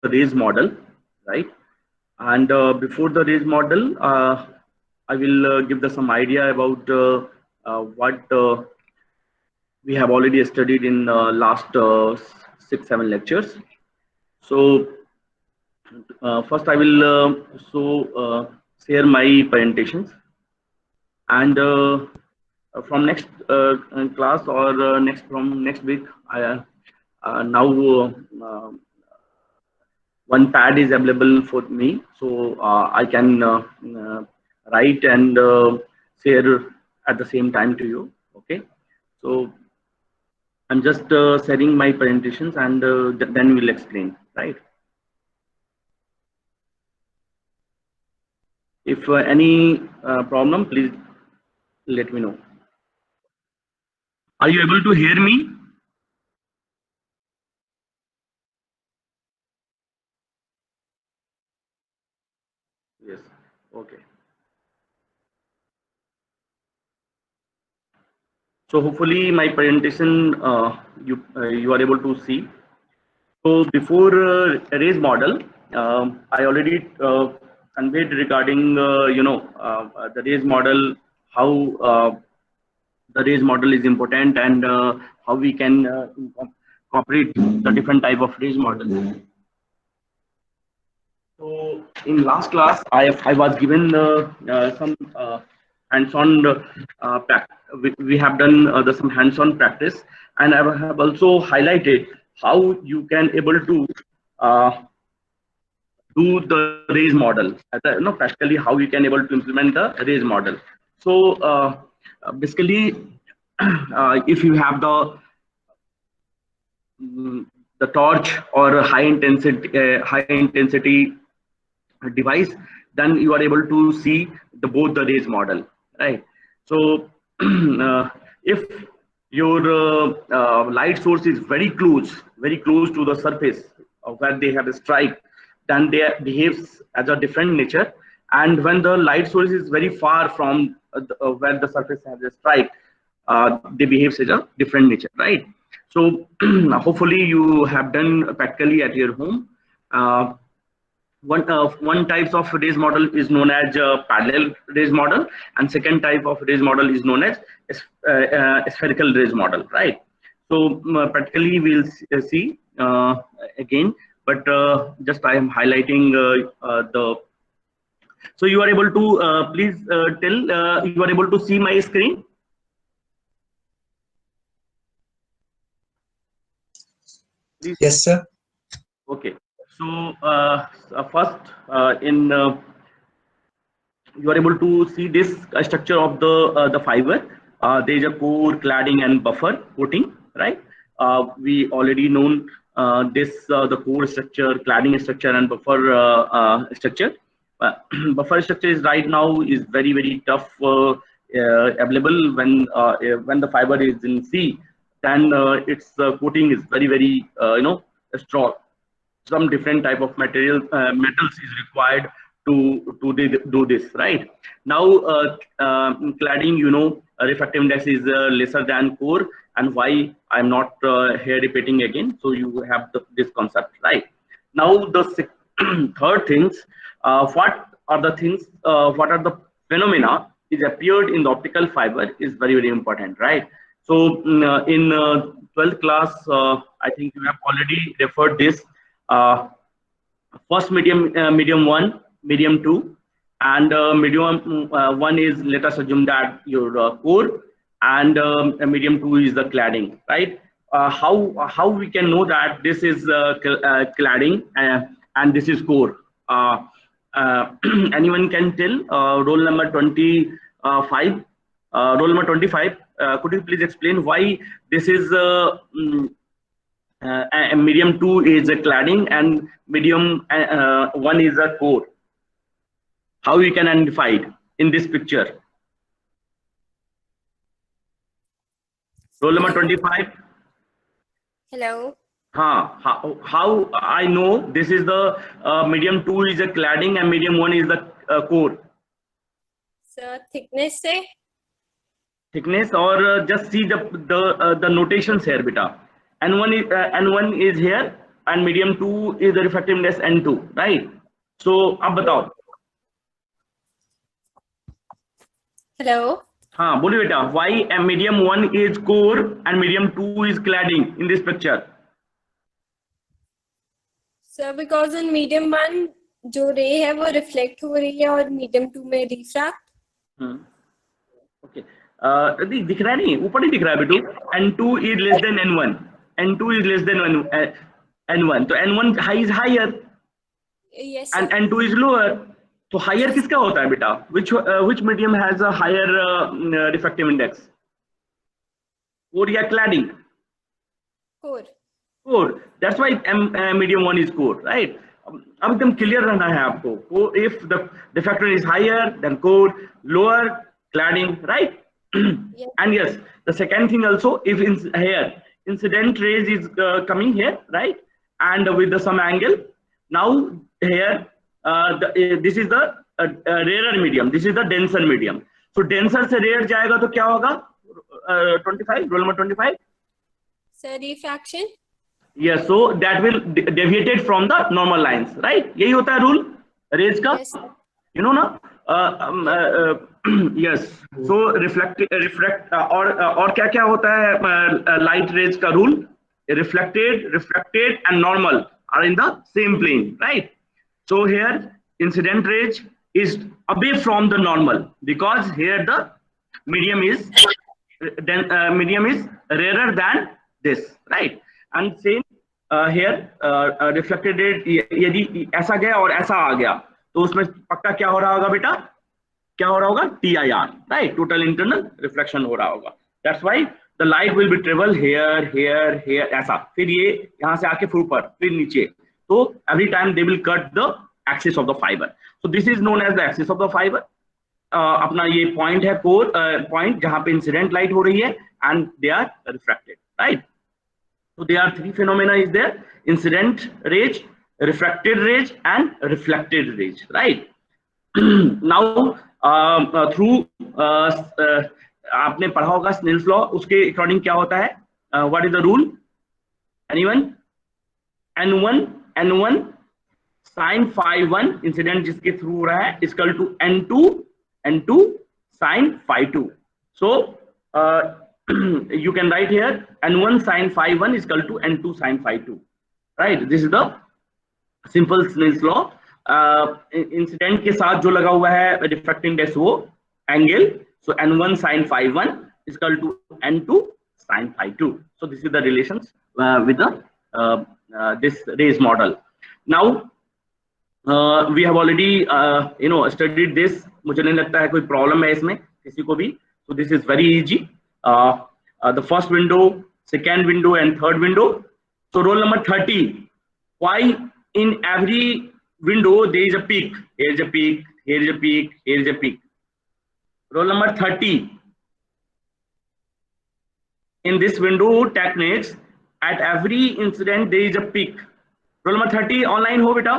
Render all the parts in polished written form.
the raise model, right? And before the raise model, I will give the some idea about what we have already studied in last 6-7 lectures. So first I will share my presentations, and from next class or next from next week, I now one pad is available for me, so I can write and share at the same time to you. Okay, so I'm just sharing my presentations, and then we'll explain, right? If any problem, please let me know. Are you able to hear me? Yes. Okay. So hopefully my presentation you are able to see. So before arrays model, I already conveyed regarding the arrays model, how the arrays model is important, and how we can incorporate the different type of arrays model. So in last class, I was given some hands-on we have done some hands-on practice, and I have also highlighted how you can able to uh, do the raise model. Practically how you can able to implement the raise model. So basically, if you have the torch or a high intensity device, then you are able to see the both the rays model, right? So if your light source is very close to the surface of where they have a strike, then they behaves as a different nature. And when the light source is very far from where the surface has a strike, they behaves as a different nature, right? So hopefully you have done practically at your home. One types of raise model is known as parallel raise model, and second type of raise model is known as spherical raise model, right? So practically we'll see again, but just I am highlighting the. So you are able to please tell you are able to see my screen. Please. Yes, sir. Okay. So first in you are able to see this structure of the fiber. There is a core, cladding, and buffer coating, right? We already known this the core structure, cladding structure, and buffer structure. Buffer structure is right now is very tough available when the fiber is in sea. Then its coating is very strong. Some different type of metals is required do this, right? Now cladding, refractive index is lesser than core, and why I'm not here repeating again, so you have this concept, right? Now the third things, what are the phenomena is appeared in the optical fiber is very important, right? So in 12th class, I think you have already referred this. uh, First medium one, medium two, and medium one is, let us assume that your core, and medium two is the cladding, right? How we can know that this is cladding and this is core? Uh, Anyone can tell? Roll number 25. Roll number 25. Could you please explain why this is and medium 2 is a cladding and medium 1 is a core? How we can identify it in this picture? Roll number 25. Hello. How I know this is the medium 2 is a cladding and medium 1 is the core? So thickness say? Thickness, or just see the notations here, beta. And one is here. and medium 2 is the refractive index N2, right? So अब बताओ. Hello. हाँ बोलिए बेटा. Why medium 1 is core and medium 2 is cladding in this picture? Sir, because in medium 1 जो रे है वो reflect हो रही है और medium 2 में रिफ्रैक्ट. ओके. दिख रहा है नहीं, ऊपर नहीं दिख रहा है बेटू. N2 is less than N1. N2 is less than N1. तो N1 is higher Yes and sir. N2 is lower. तो हायर किसका होता है बेटा? Which medium has a higher refractive index? Core या cladding? Core. Core. That's why medium 1 is core, right? अब एकदम clear रहना है आपको. If the refractor is higher, then core, lower, cladding, right? Yes. And yes, the second thing also, if here incident rays is coming here, right? And with some angle. Now here, this is the rarer medium. This is the denser medium. So denser से rare जाएगा तो क्या होगा? 25, roll number 25. Sir, refraction. Yes, so that will deviated from the normal lines, right? यही होता है rule rays का. Yes sir. You know ना? Yes. So reflect और क्या क्या होता है light rays का rule? Refracted and normal are in the same plane, right? So here incident rays is away from the normal because here the medium is rarer than this, right? And same here reflected ray यदि ऐसा गया और ऐसा आ गया तो उसमें पक्का क्या हो रहा होगा बेटा? क्या हो रहा होगा? TIR, right? Total internal reflection हो रहा होगा. That's why the light will be travel here ऐसा, फिर ये यहाँ से आके फिर ऊपर, फिर नीचे. तो every time they will cut the axis of the fiber. So this is known as the axis of the fiber. अपना ये point है core point जहाँ पे incident light हो रही है and they are refracted, right? So there are three phenomena is there: incident rays, refracted rays, and reflected rays, right? Now through आपने पढ़ा होगा स्नेल्स लॉ, उसके अकॉर्डिंग क्या होता है? What is the rule? Anyone? N1 sin phi 1 incident जिसके through हो रहा है equal to N2 sin phi 2. So you can write here N1 sin phi 1 is equal to N2 sin phi 2, right? This is the simple Snell's law. Incident के साथ जो लगा हुआ है रिफ्रैक्टिंग इंडेक्स वो angle, so N1 sin phi 1 is equal to N2 sin phi 2. So this is the relations with the this rays model. Now we have already studied this. मुझे नहीं लगता है कोई प्रॉब्लम है इसमें किसी को भी. So this is very easy. The first window, second window, and third window. So roll number 30. Why in every window there is a peak? Here is a peak. Here is a peak. Here is a peak. Roll number 30. In this window techniques, at every incident there is a peak. Roll number 30 online हो बेटा?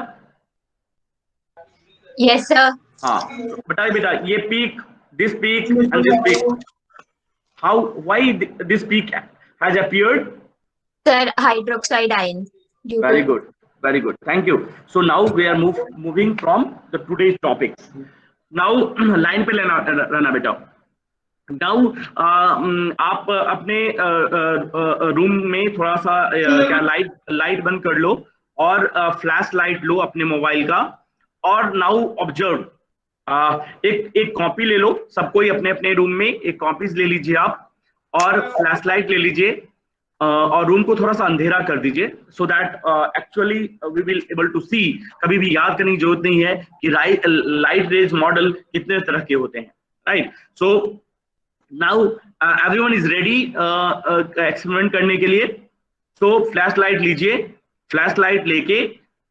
Yes sir. हाँ बताइए बेटा, ये peak, this peak and this peak. Why this peak has appeared? Sir, hydroxide ion. Very good, very good. Thank you. So now we are moving from the today's topics. Now line पे रहना बेटा. Now आप अपने room में थोड़ा सा क्या light बंद कर लो और फ्लैश लाइट लो अपने मोबाइल का और नाउ ऑब्जर्व. एक कॉपी ले लो, सबको ही अपने अपने रूम में एक कॉपीज ले लीजिए आप और फ्लैश लाइट ले लीजिए और रूम को थोड़ा सा अंधेरा कर दीजिए so that actually we will able to see. कभी भी याद करने की जरूरत नहीं है कि लाइट रेज मॉडल कितने तरह के होते हैं, right? So now everyone is ready experiment करने के लिए. सो फ्लैश लाइट लीजिए, फ्लैश लाइट लेके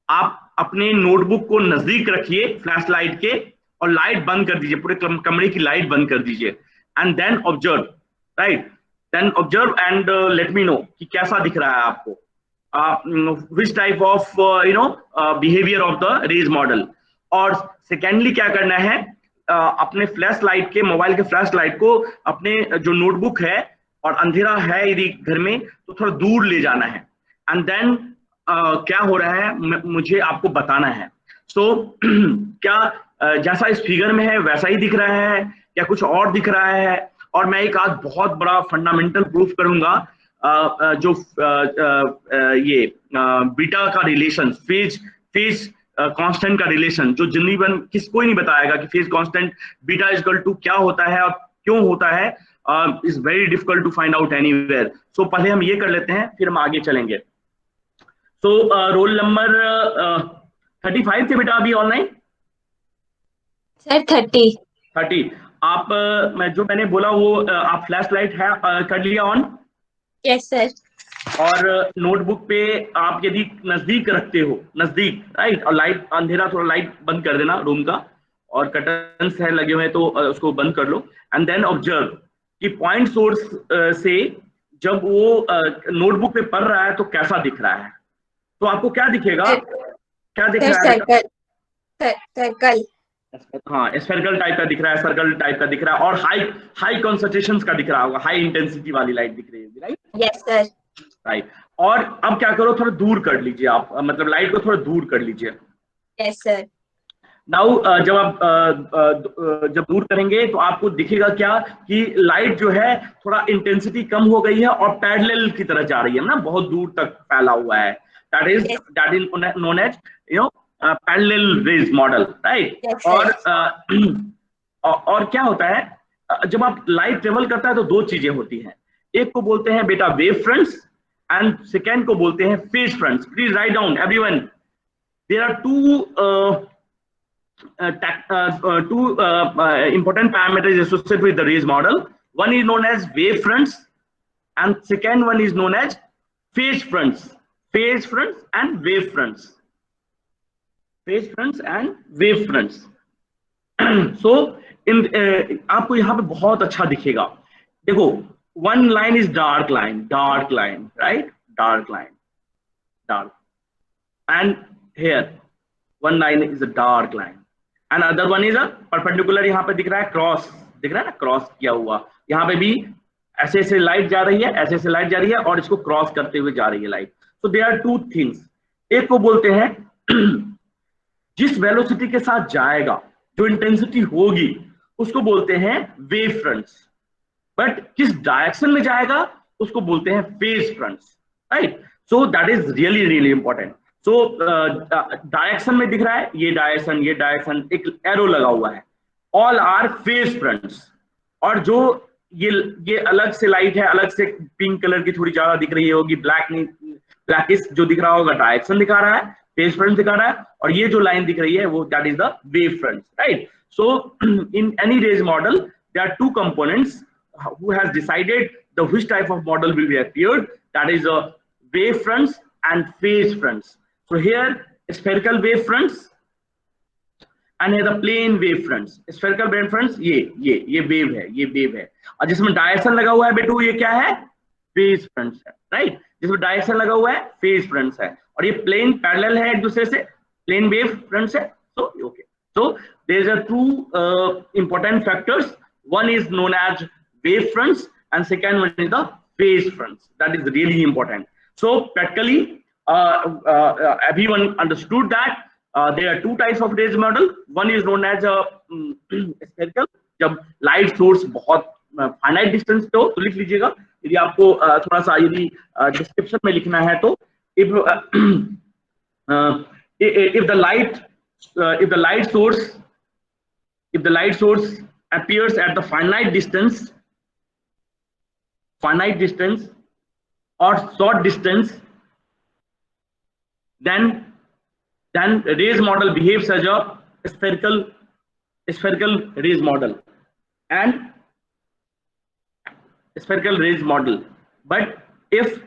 आप अपने नोटबुक को नजदीक रखिए फ्लैश लाइट के और लाइट बंद कर दीजिए, पूरे कमरे की लाइट बंद कर दीजिए and then observe, right? Then observe and let me know कि कैसा दिख रहा है आपको, which type of behaviour of the rays model. और सेकेंडली क्या करना है, अपने फ्लैश लाइट के मोबाइल के फ्लैश लाइट को अपने जो नोटबुक है और अंधेरा है यदि घर में तो थोड़ा दूर ले जाना है एंड देन क्या हो रहा है मुझे आपको बताना है। सो क्या जैसा इस फिगर में है वैसा ही दिख रहा है या कुछ और दिख रहा है? और मैं एक आज बहुत बड़ा फंडामेंटल प्रूफ करूंगा, जो ये बीटा का रिलेशन, फेज कांस्टेंट का रिलेशन, जो जीवन कोई नहीं बताएगा कि phase constant beta is equal to क्या होता है और क्यों होता है। Is very difficult to find out anywhere. So पहले हम ये कर लेते हैं, फिर हम आगे चलेंगे। सो रोल नंबर 35 थे बेटा अभी ऑनलाइन? सर 30। आप मैं जो मैंने बोला वो आप फ्लैश लाइट है कर लिया ऑन? Yes sir. और नोटबुक पे आप यदि नजदीक रखते हो, नजदीक, राइट, और लाइट अंधेरा, थोड़ा लाइट बंद कर देना रूम का, और कर्टन्स है लगे हुए तो उसको बंद कर लो। एंड देन ऑब्जर्व कि पॉइंट सोर्स से जब वो नोटबुक पे पढ़ रहा है तो कैसा दिख रहा है। तो आपको क्या दिखेगा? क्या दिख रहा है? सर्कल। हाँ, स्फेरिकल टाइप का दिख रहा है, सर्कल टाइप का दिख रहा है, और हाई कॉन्सेंट्रेशंस का दिख रहा होगा, हाई इंटेंसिटी वाली लाइट दिख रही होगी, राइट? Yes sir. राइट। और अब क्या करो, थोड़ा दूर कर लीजिए आप, मतलब लाइट को थोड़ा दूर कर लीजिए। Yes sir. नाउ जब आप जब दूर करेंगे तो आपको दिखेगा क्या कि लाइट जो है थोड़ा इंटेंसिटी कम हो गई है और पैरेलल की तरह जा रही है ना, बहुत दूर तक फैला हुआ है। That is known as parallel rays model, right? और क्या होता है, जब आप लाइट ट्रेवल करता है तो दो चीजें होती हैं। एक को बोलते हैं बेटा वेव फ्रंट्स, एंड सेकेंड को बोलते हैं phase fronts. Please write down everyone, there are two important parameters associated with the rays model. One is known as wave fronts and second one is known as phase fronts. Phase fronts and wave fronts. Phase fronts and wave fronts. So in आपको यहाँ पे बहुत अच्छा दिखेगा। देखो, one line is dark line, right? Dark line, and here one line is a dark line. And other one is a perpendicular, यहाँ पे दिख रहा है क्रॉस, दिख रहा है ना, क्रॉस किया हुआ। यहाँ पे भी ऐसे ऐसे लाइट जा रही है, ऐसे ऐसे लाइट जा रही है, और इसको क्रॉस करते हुए जा रही है light. So there are two things. एक को बोलते हैं जिस वेलोसिटी के साथ जाएगा, जो इंटेंसिटी होगी, उसको बोलते हैं वेव फ्रंट्स। बट किस डायरेक्शन में जाएगा उसको बोलते हैं phase fronts, right? So that is really really important. So direction में दिख रहा है, ये डायरेक्शन, एक एरो लगा हुआ है, ऑल आर फेज फ्रंट्स। और जो ये अलग से लाइट है, अलग से पिंक कलर की थोड़ी ज्यादा दिख रही होगी, ब्लैकिश जो दिख रहा होगा, डायरेक्शन दिखा रहा है, फेज फ्रंट दिखा रहा है। और ये जो लाइन दिख रही है वो that is the wave fronts, right? So in any rays model there are two components who has decided the which type of model will be appeared, that is a wave fronts and phase fronts. So here spherical wave fronts and here the plane wave fronts. Spherical wave fronts ये wave है, ये wave है, और जिसमें direction लगा हुआ है बेटू ये क्या है? फेज फ्रंट्स है, राइट? जिसमें डायरेक्शन लगा हुआ है फेज फ्रंट्स है, और ये प्लेन पैरेलल है एक दूसरे से, प्लेन वेव फ्रंट्स है। So okay, so there are two important factors. One is known as wave fronts and second one is the phase fronts. That is really important. So practically everyone understood that there are two types of rays model. One is known as a spherical, जब light source बहुत finite distance पे हो तो लिख लीजिएगा, यदि आपको थोड़ा सा यदि description में लिखना है तो if the light source appears at the finite distance or short distance, then rays model behaves as a spherical rays model and spherical rays model. But if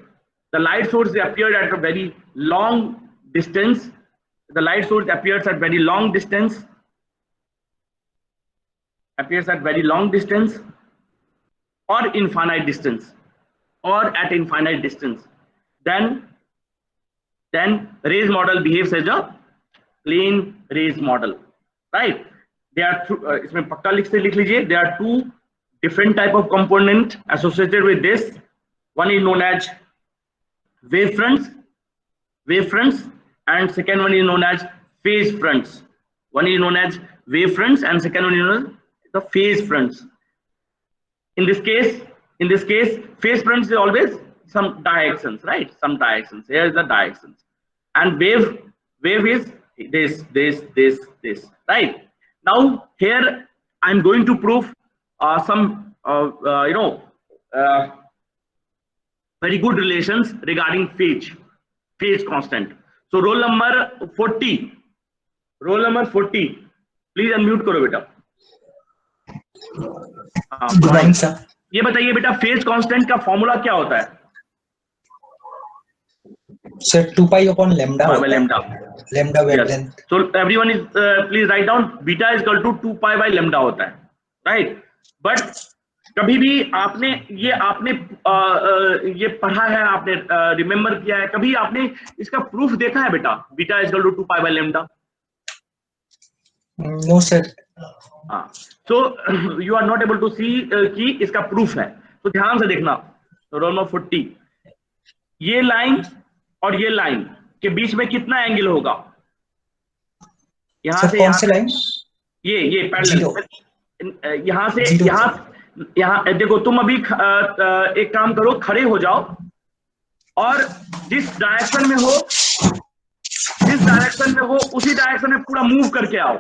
the light source appeared at a very long distance, or infinite distance, or at infinite distance, then rays model behaves as a plane rays model, right? There are इसमें पक्का लिख लीजिए, there are two different type of component associated with this. One is known as wave fronts wave fronts, and second one is known as phase fronts. One is known as wave fronts and second one is known as the phase fronts. In this case, phase fronts is always some directions, right? Some directions. Here is the directions, and wave is this, right? Now here I'm going to prove some very good relations regarding phase constant. So roll number 40, please unmute करो बेटा. Good morning sir. ये बताइए बेटा, phase constant का formula क्या होता है? Sir 2 pi upon lambda by lambda. Lambda wavelength. So everyone is please write down beta is equal to 2 pi by lambda होता है, right? But कभी भी आपने ये पढ़ा है, आपने रिमेम्बर किया है, कभी आपने इसका प्रूफ देखा है बेटा? Beta is equal to 2 pi by lambda. No sir. So you are not able to see कि इसका प्रूफ है. तो ध्यान से देखना, रोल नंबर 40, ये लाइन और ये लाइन के बीच में कितना एंगल होगा? यहाँ से कौन सी लाइन? ये पैरेलल. यहाँ से यहाँ देखो, तुम अभी एक काम करो, खड़े हो जाओ और जिस डायरेक्शन में हो उसी डायरेक्शन में पूरा मूव करके आओ.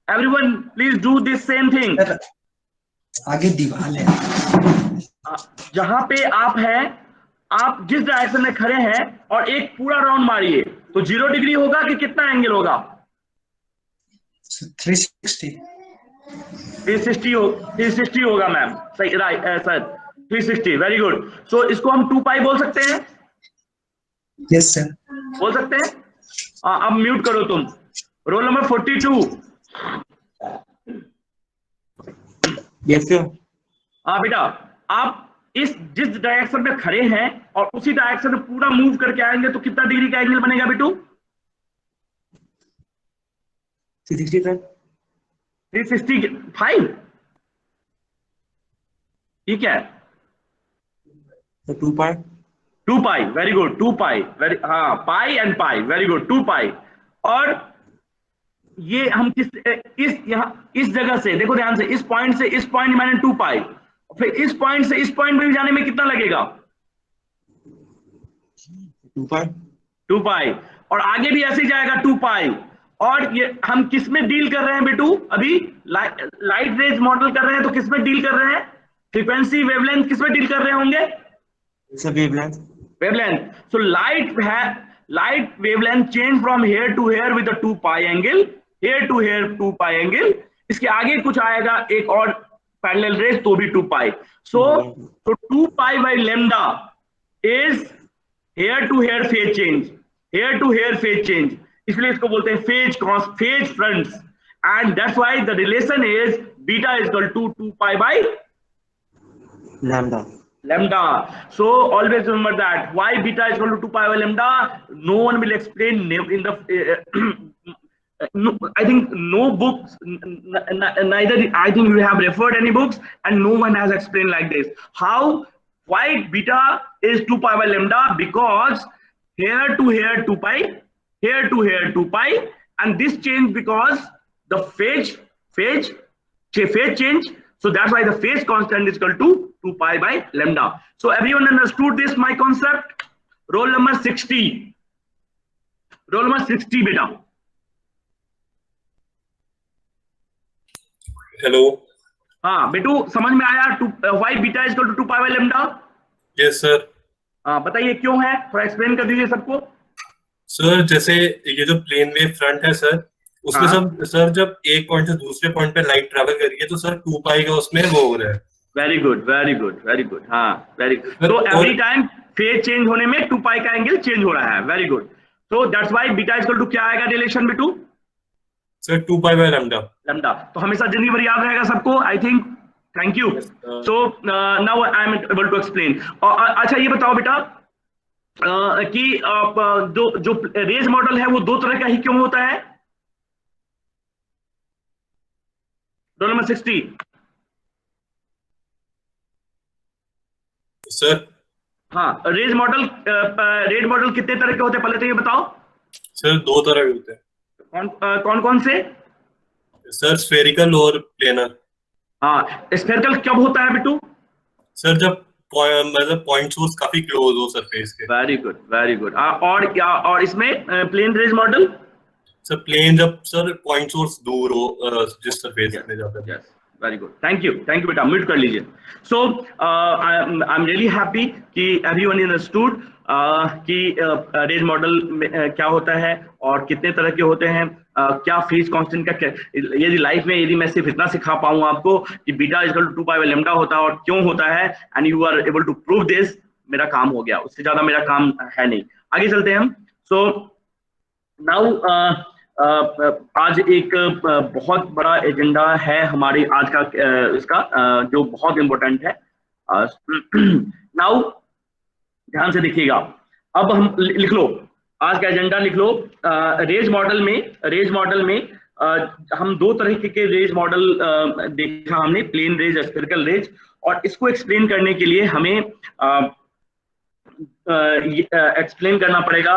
Everyone please do this same thing. आगे दीवार है, जहां पे आप हैं, आप जिस डायरेक्शन में खड़े हैं और एक पूरा राउंड मारिए, तो 0 डिग्री होगा कि कितना एंगल होगा? 360 होगा मैम. सही, right sir, 360. Very good. So इसको हम 2 पाई बोल सकते हैं. Yes sir. बोल सकते हैं. अब म्यूट करो तुम. Roll number 42. Yes sir. हाँ बेटा, आप जिस डायरेक्शन में खड़े हैं और उसी डायरेक्शन में पूरा मूव करके आएंगे तो कितना डिग्री का एंगल बनेगा बेटू? 365. ठीक है. 2 pi. 2 pi. Very good. 2 pi. Very, हाँ, pi and pi. Very good. 2 pi. और ये हम इस जगह से देखो ध्यान से, इस पॉइंट से इस पॉइंट मैंने 2 पाई, फिर इस पॉइंट से इस पॉइंट में जाने में कितना लगेगा? 2 पाई. 2 पाई. और आगे भी ऐसे ही जाएगा 2 पाई. और ये हम किस में डील कर रहे हैं बेटू? अभी लाइट रेज मॉडल कर रहे हैं, तो किस में डील कर रहे हैं? फ्रीक्वेंसी, वेवलेंथ, किस में डील कर रहे होंगे? Wavelength. So light wavelength change from here to here with 2 pi angle, here to here 2 pi angle. इसके आगे कुछ आएगा एक और पैरेलल रेज, तो भी 2 pi. So 2 pi by lambda is here to here phase change, here to here phase change. इसलिए इसको बोलते हैं phase fronts. And that's why the relation is beta is equal to 2 pi by lambda. So always remember that. Why beta is equal to 2 pi by lambda? No one will explain in the no, I think no books, neither I think you have referred any books, and no one has explained like this. Why beta is 2 pi by lambda? Because here to here 2 pi, here to here 2 pi, and this change because the phase change. So that's why the phase constant is equal to 2 pi by lambda. So everyone understood this, my concept? Roll number 60. Roll number 60 beta. Hello. हाँ बेटू, समझ में आया? why beta is equal to 2 pi by lambda? Yes sir. हाँ बताइए क्यों है, थोड़ा एक्सप्लेन कर दीजिए सबको. सर जैसे ये जो प्लेन वेव फ्रंट है सर, उसमें सर जब एक पॉइंट से दूसरे पॉइंट पे लाइट ट्रैवल कर रही है तो सर 2 पाई का उसमें वो हो रहा है. Very good, very good, very good. हाँ वेरी गुड. तो एवरी टाइम फेज चेंज होने में 2 पाई का एंगल चेंज हो रहा है. Very good. तो that's why beta is equal to क्या आएगा रिलेशन बेटू? Sir 2 pi by lambda. Lambda. तो हमेशा जिंदगी भर याद रहेगा सबको, I think. Thank you. So now I am able to explain. अच्छा ये बताओ बेटा कि जो रेज मॉडल है वो 2 तरह का ही क्यों होता है? Roll number 60. सर हाँ, रेज मॉडल कितने तरह के होते हैं पहले तो ये बताओ। सर 2 तरह के होते हैं। कौन कौन से? सर स्फेरिकल और प्लेनर। हाँ, स्फेरिकल कब होता है बिट्टू? सर जब मतलब पॉइंट सोर्स काफी क्लोज हो सरफेस के। Very good very good. और क्या, और इसमें plane rays model? Sir plane जब सर पॉइंट सोर्स दूर हो जिस सरफेस में जाता है। Yes, very good, thank you बेटा, म्यूट कर लीजिए। So I am really happy कि एवरीवन इज अंडरस्टूड कि रेज मॉडल क्या होता है और कितने तरह के होते हैं, क्या फेज कांस्टेंट का यदि लाइफ में यदि मैं सिर्फ इतना सिखा पाऊं आपको कि beta equal to 2 pi by lambda होता है और क्यों होता है, and you are able to prove this, मेरा काम हो गया, उससे ज्यादा मेरा काम है नहीं। आगे चलते हैं हम। सो नाउ आज एक बहुत बड़ा एजेंडा है हमारी आज का इसका जो बहुत इंपॉर्टेंट है। नाउ ध्यान से देखिएगा, अब हम लिख लो आज का एजेंडा, लिख लो। रेज मॉडल में हम 2 तरह के रेज मॉडल देखा हमने, प्लेन रेज, स्फेरिकल रेज, और इसको एक्सप्लेन करने के लिए हमें एक्सप्लेन करना पड़ेगा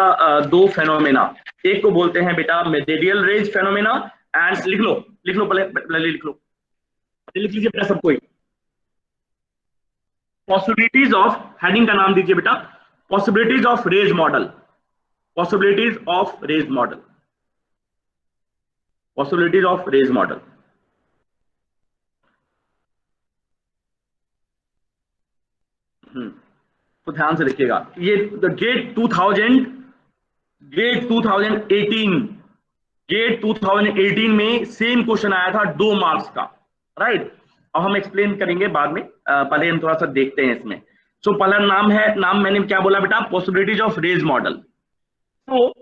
2 फेनोमेना। एक को बोलते हैं बेटा रेडियल रेज फेनोमेना, एंड लिख लो पहले लिख लो, लिख लीजिए बेटा सब कोई। पॉसिबिलिटीज ऑफ, हेडिंग का नाम दीजिए बेटा, possibilities of rays model, possibilities of rays model, possibilities of rays model. तो ध्यान से देखिएगा, ये गेट 2018 में सेम क्वेश्चन आया था 2 मार्क्स का, राइट। अब हम एक्सप्लेन करेंगे बाद में, पहले हम थोड़ा सा देखते हैं इसमें। सो पहला नाम मैंने क्या बोला बेटा, पॉसिबिलिटीज ऑफ रेज मॉडल। तो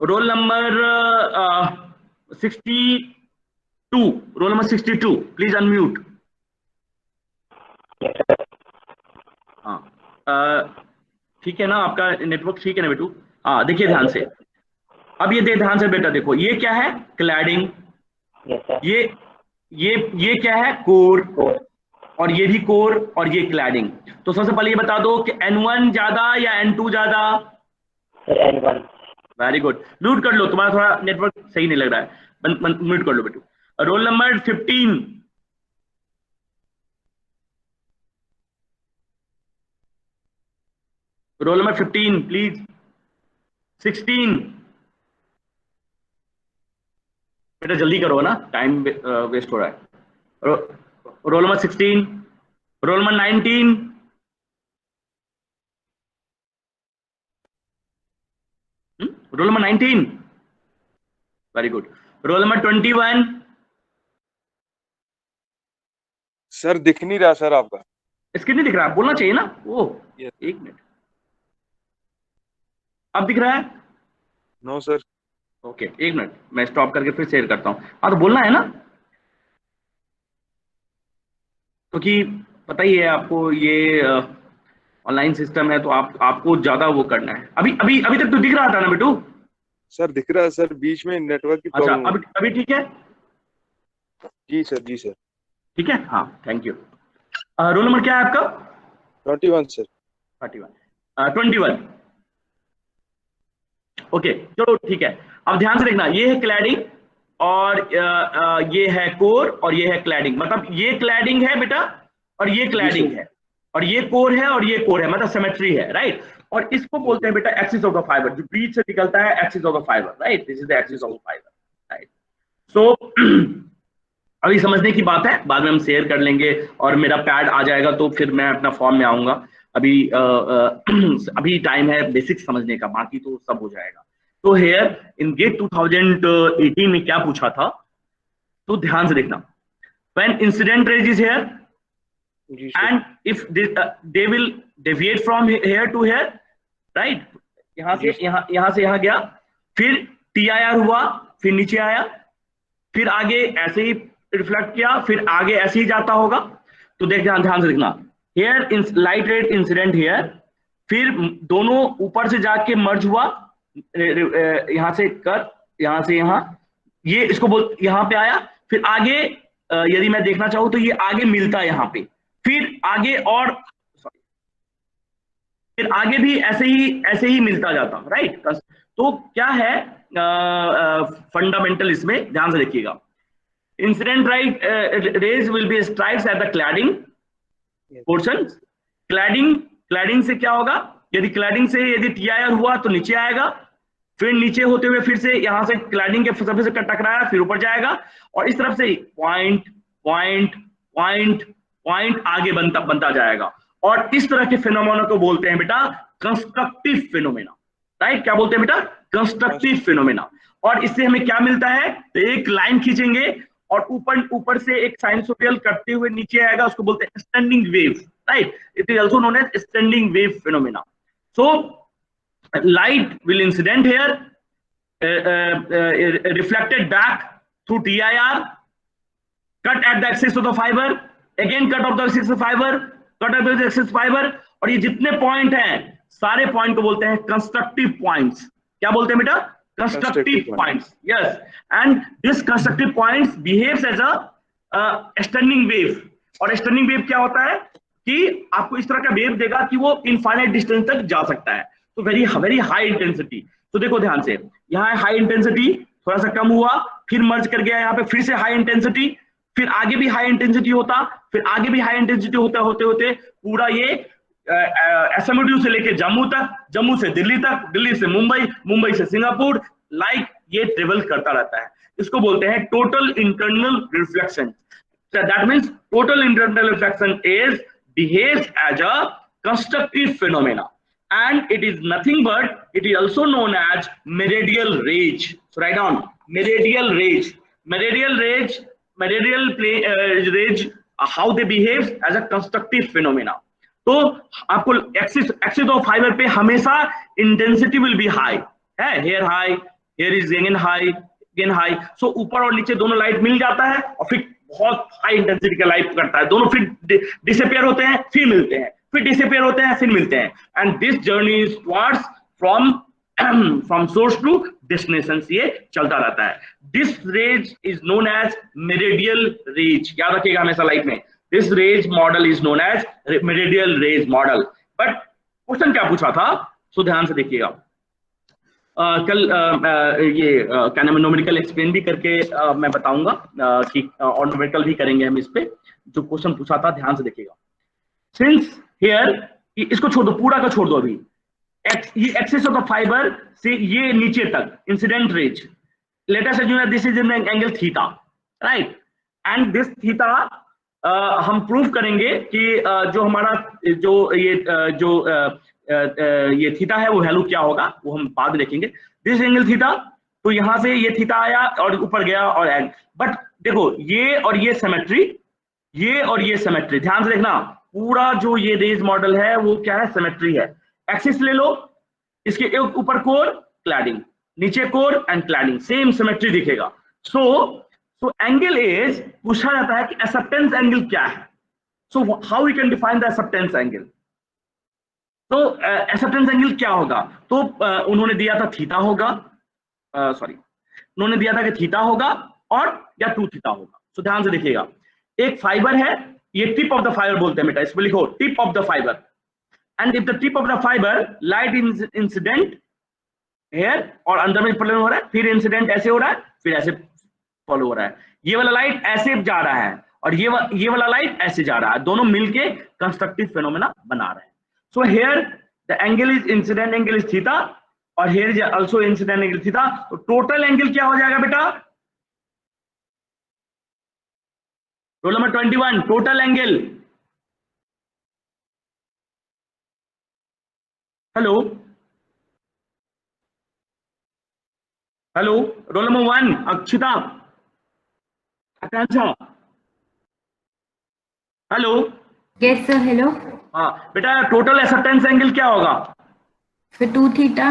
रोल नंबर 62, प्लीज अनम्यूट। हाँ, ठीक है ना, आपका नेटवर्क ठीक है ना बेटू? हाँ, देखिए ध्यान से, अब ये ध्यान से बेटा देखो, ये क्या है, क्लैडिंग, ये क्या है, कोर, और ये भी कोर, और ये क्लैडिंग। तो सबसे पहले ये बता दो कि N1 ज्यादा या N2 ज्यादा? N1। वेरी गुड, म्यूट कर लो, तुम्हारा थोड़ा नेटवर्क सही नहीं लग रहा है, म्यूट कर लो बेटू। Roll number 15, roll number 15 please. 16 बेटा जल्दी करो ना, टाइम वेस्ट हो रहा है। Roll number 16, roll number 19, roll number 19, very good. Roll number 21, sir दिख नहीं रहा सर आपका। स्क्रीन नहीं दिख रहा, बोलना चाहिए ना वो। एक मिनट, अब दिख रहा है? No sir. ओके, एक मिनट, मैं स्टॉप करके फिर शेयर करता हूँ। हाँ, तो बोलना है ना, क्योंकि पता ही है आपको ये ऑनलाइन सिस्टम है, तो आपको ज्यादा वो करना है। अभी तक तो दिख रहा था ना बेटू? सर दिख रहा है सर, बीच में नेटवर्क की अच्छा, प्रॉब्लम। अभी ठीक है? जी सर, जी सर। ठीक है, हाँ, थैंक यू। रोल नंबर क्या है आपका? 21 सर। 21। ओके, चलो ठीक है। अब ध्यान से देखना, ये है क्लैडिंग, और ये है कोर, और ये है क्लैडिंग। मतलब ये क्लैडिंग है बेटा, और ये क्लैडिंग है, और ये कोर है, और ये कोर है, मतलब सिमेट्री है, राइट। और इसको बोलते हैं बेटा एक्सिस ऑफ द फाइबर, जो बीच से निकलता है, axis of the fibre, right. This is the axis of the fibre, right. So अभी समझने की बात है, बाद में हम शेयर कर लेंगे, और मेरा पैड आ जाएगा तो फिर मैं अपना फॉर्म में आऊंगा। अभी टाइम है बेसिक समझने का, बाकी तो सब हो जाएगा। तो हेयर इन गेट 2018 में क्या पूछा था, तो ध्यान से देखना, when incident rays is here and if they will deviate from here to here, right, यहां से यहां गया, फिर TIR हुआ, फिर नीचे आया, फिर आगे ऐसे ही रिफ्लेक्ट किया, फिर आगे ऐसे ही जाता होगा। तो देख ध्यान से देखना, here light rate incident here, फिर दोनों ऊपर से जाके मर्ज हुआ, यहां से कर, यहां से यहां, ये इसको बोल, यहां पे आया, फिर आगे यदि मैं देखना चाहूं तो ये आगे मिलता है यहाँ पे, फिर आगे और फिर आगे भी ऐसे ही मिलता जाता, राइट। तो क्या है फंडामेंटल, इसमें ध्यान से देखिएगा। Incident raise will be strikes at the cladding portion. Cladding से क्या होगा, यदि क्लैडिंग से यदि TIR हुआ तो नीचे आएगा, फिर नीचे होते हुए फिर से यहां से क्लैडिंग के सरफेस से टकराया, फिर ऊपर जाएगा, और इस तरफ से पॉइंट पॉइंट पॉइंट पॉइंट आगे बनता जाएगा। और इस तरह के फिनोमेना को बोलते हैं बेटा कंस्ट्रक्टिव फिनोमेना, राइट। क्या बोलते हैं बेटा, कंस्ट्रक्टिव फिनोमेना। और इससे हमें क्या मिलता है, तो एक लाइन खींचेंगे और ऊपर से एक साइनसोइडल करते हुए नीचे आएगा, उसको बोलते हैं standing wave, right. It is also known as standing wave phenomena. So light will incident here, reflected back through TIR, cut at the axis of the fiber, again cut off the axis of fiber, cut at the axis of fiber, और ये जितने point हैं सारे point को बोलते हैं constructive points. क्या बोलते हैं बेटा, constructive points, yes. And this constructive points behaves as a standing wave. और स्टैंडिंग वेव क्या होता है कि आपको इस तरह का वेव देगा कि वो इनफाइनाइट डिस्टेंस तक जा सकता है, तो वेरी हाई इंटेंसिटी। तो देखो ध्यान से, यहाँ है हाई इंटेंसिटी, थोड़ा सा कम हुआ, फिर मर्ज कर गया, यहाँ पे फिर से हाई इंटेंसिटी, फिर आगे भी हाई इंटेंसिटी होता, फिर आगे भी हाई इंटेंसिटी होते होते पूरा ये SMU से लेके जम्मू तक, जम्मू से दिल्ली तक, दिल्ली से मुंबई, मुंबई से सिंगापुर, लाइक ये ट्रेवल करता रहता है। इसको बोलते हैं total internal reflection. That means total internal reflection is behaves as a constructive phenomena, and it is nothing but it is also known as meridional range. So write down meridional range. Meridional range, how they behave as a constructive phenomena. तो आपको axis of fibre पे हमेशा intensity will be high है, here high, here is again high. So ऊपर और नीचे दोनों light मिल जाता है और फिर बहुत हाई इंटेंसिटी का लाइट करता है, दोनों फिर डिसअपियर होते हैं, फिर मिलते हैं, फिर डिसअपियर होते हैं, फिर मिलते हैं। And this journey is towards from source to destination, ये चलता रहता है। This rays is known as meridional rays, याद रखिएगा हमेशा लाइफ में, this rays model is known as meridional rays model. But question क्या पूछा था, सो ध्यान से देखिएगा। कल ये क्या नाम है न्यूमेरिकल एक्सप्लेन भी करके मैं बताऊंगा कि और न्यूमेरिकल भी करेंगे हम इस पे। जो क्वेश्चन पूछा था ध्यान से देखिएगा। सिंस हियर, इसको छोड़ दो, पूरा का छोड़ दो अभी, ये एक्सिस ऑफ द फाइबर से ये नीचे तक incident raise, let us assume this is in angle theta, right. And this theta हम प्रूव करेंगे कि जो हमारा ये थीटा है वो वैल्यू क्या होगा वो हम बाद में देखेंगे। दिस एंगल थीटा, तो यहां से ये थीटा आया और ऊपर गया और एंड, बट देखो ये और ये सिमेट्री, ये और ये सिमेट्री, ध्यान से देखना, पूरा जो ये रेज मॉडल है वो क्या है, सिमेट्री है। एक्सिस ले लो, इसके ऊपर कोर क्लैडिंग, नीचे core and cladding, same symmetry दिखेगा। सो एंगल इज, पूछा जाता है कि एक्सेप्टेंस एंगल क्या है। So how we can define the acceptance angle. तो एक्सेप्टेंस एंगल क्या होगा, तो उन्होंने दिया था थीटा होगा, उन्होंने दिया था कि थीटा होगा और या 2 थीटा होगा। सो ध्यान से देखिएगा, एक फाइबर है, ये टिप ऑफ द फाइबर बोलते हैं बेटा, इसमें लिखो tip of the fibre. And if the tip of the fibre light incident here, और अंदर में फॉलो हो रहा है, फिर इंसिडेंट ऐसे हो रहा है, फिर ऐसे फॉलो हो रहा है, ये वाला लाइट ऐसे जा रहा है और ये वाला लाइट ऐसे जा रहा है, दोनों मिलके कंस्ट्रक्टिव फिनोमेना बना रहे हैं। So here the angle is incident angle is theta और here is also incident angle theta. तो टोटल एंगल क्या हो जाएगा बेटा, roll number 21, total angle, hello roll number 1 Akshita, Akanksha, hello. Yes sir, hello. हाँ बेटा, टोटल एक्सेप्टेंस एंगल क्या होगा, फिर 2 थीटा।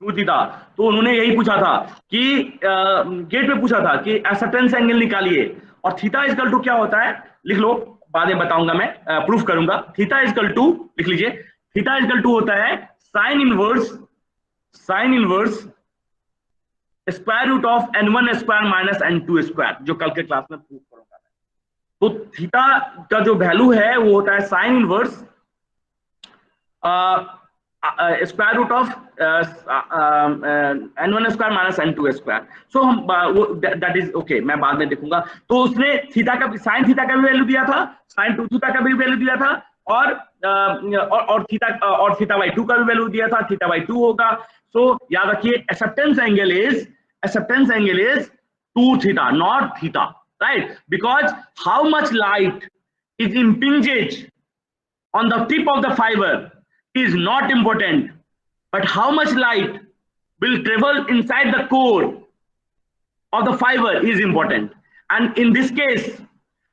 2 थीटा। तो उन्होंने यही पूछा था कि गेट पे पूछा था कि एक्सेप्टेंस एंगल निकालिए, और थीटा इजकल टू क्या होता है, लिख लो, बाद में बताऊंगा मैं, प्रूफ करूंगा। थीटा इजकल टू, लिख लीजिए, थीटा इजकल टू होता है sine inverse square root of n1 square minus n2 square, जो कल के क्लास में प्रूफ करूंगा। तो थीटा का जो वैल्यू है वो होता है sine inverse square root of n1 square minus n2 square. So हम दैट इज ओके, मैं बाद में देखूंगा। तो उसने थीटा का साइन थीटा का भी वैल्यू दिया था, साइन 2 थीटा का भी वैल्यू दिया था, और थीटा बाई 2 का भी वैल्यू दिया था, थीटा बाई 2 होगा। सो याद रखिए acceptance angle is 2 theta naught theta, right? Because how much light is impinges on the tip of the fiber is not important, but how much light will travel inside the core of the fiber is important. And in this case,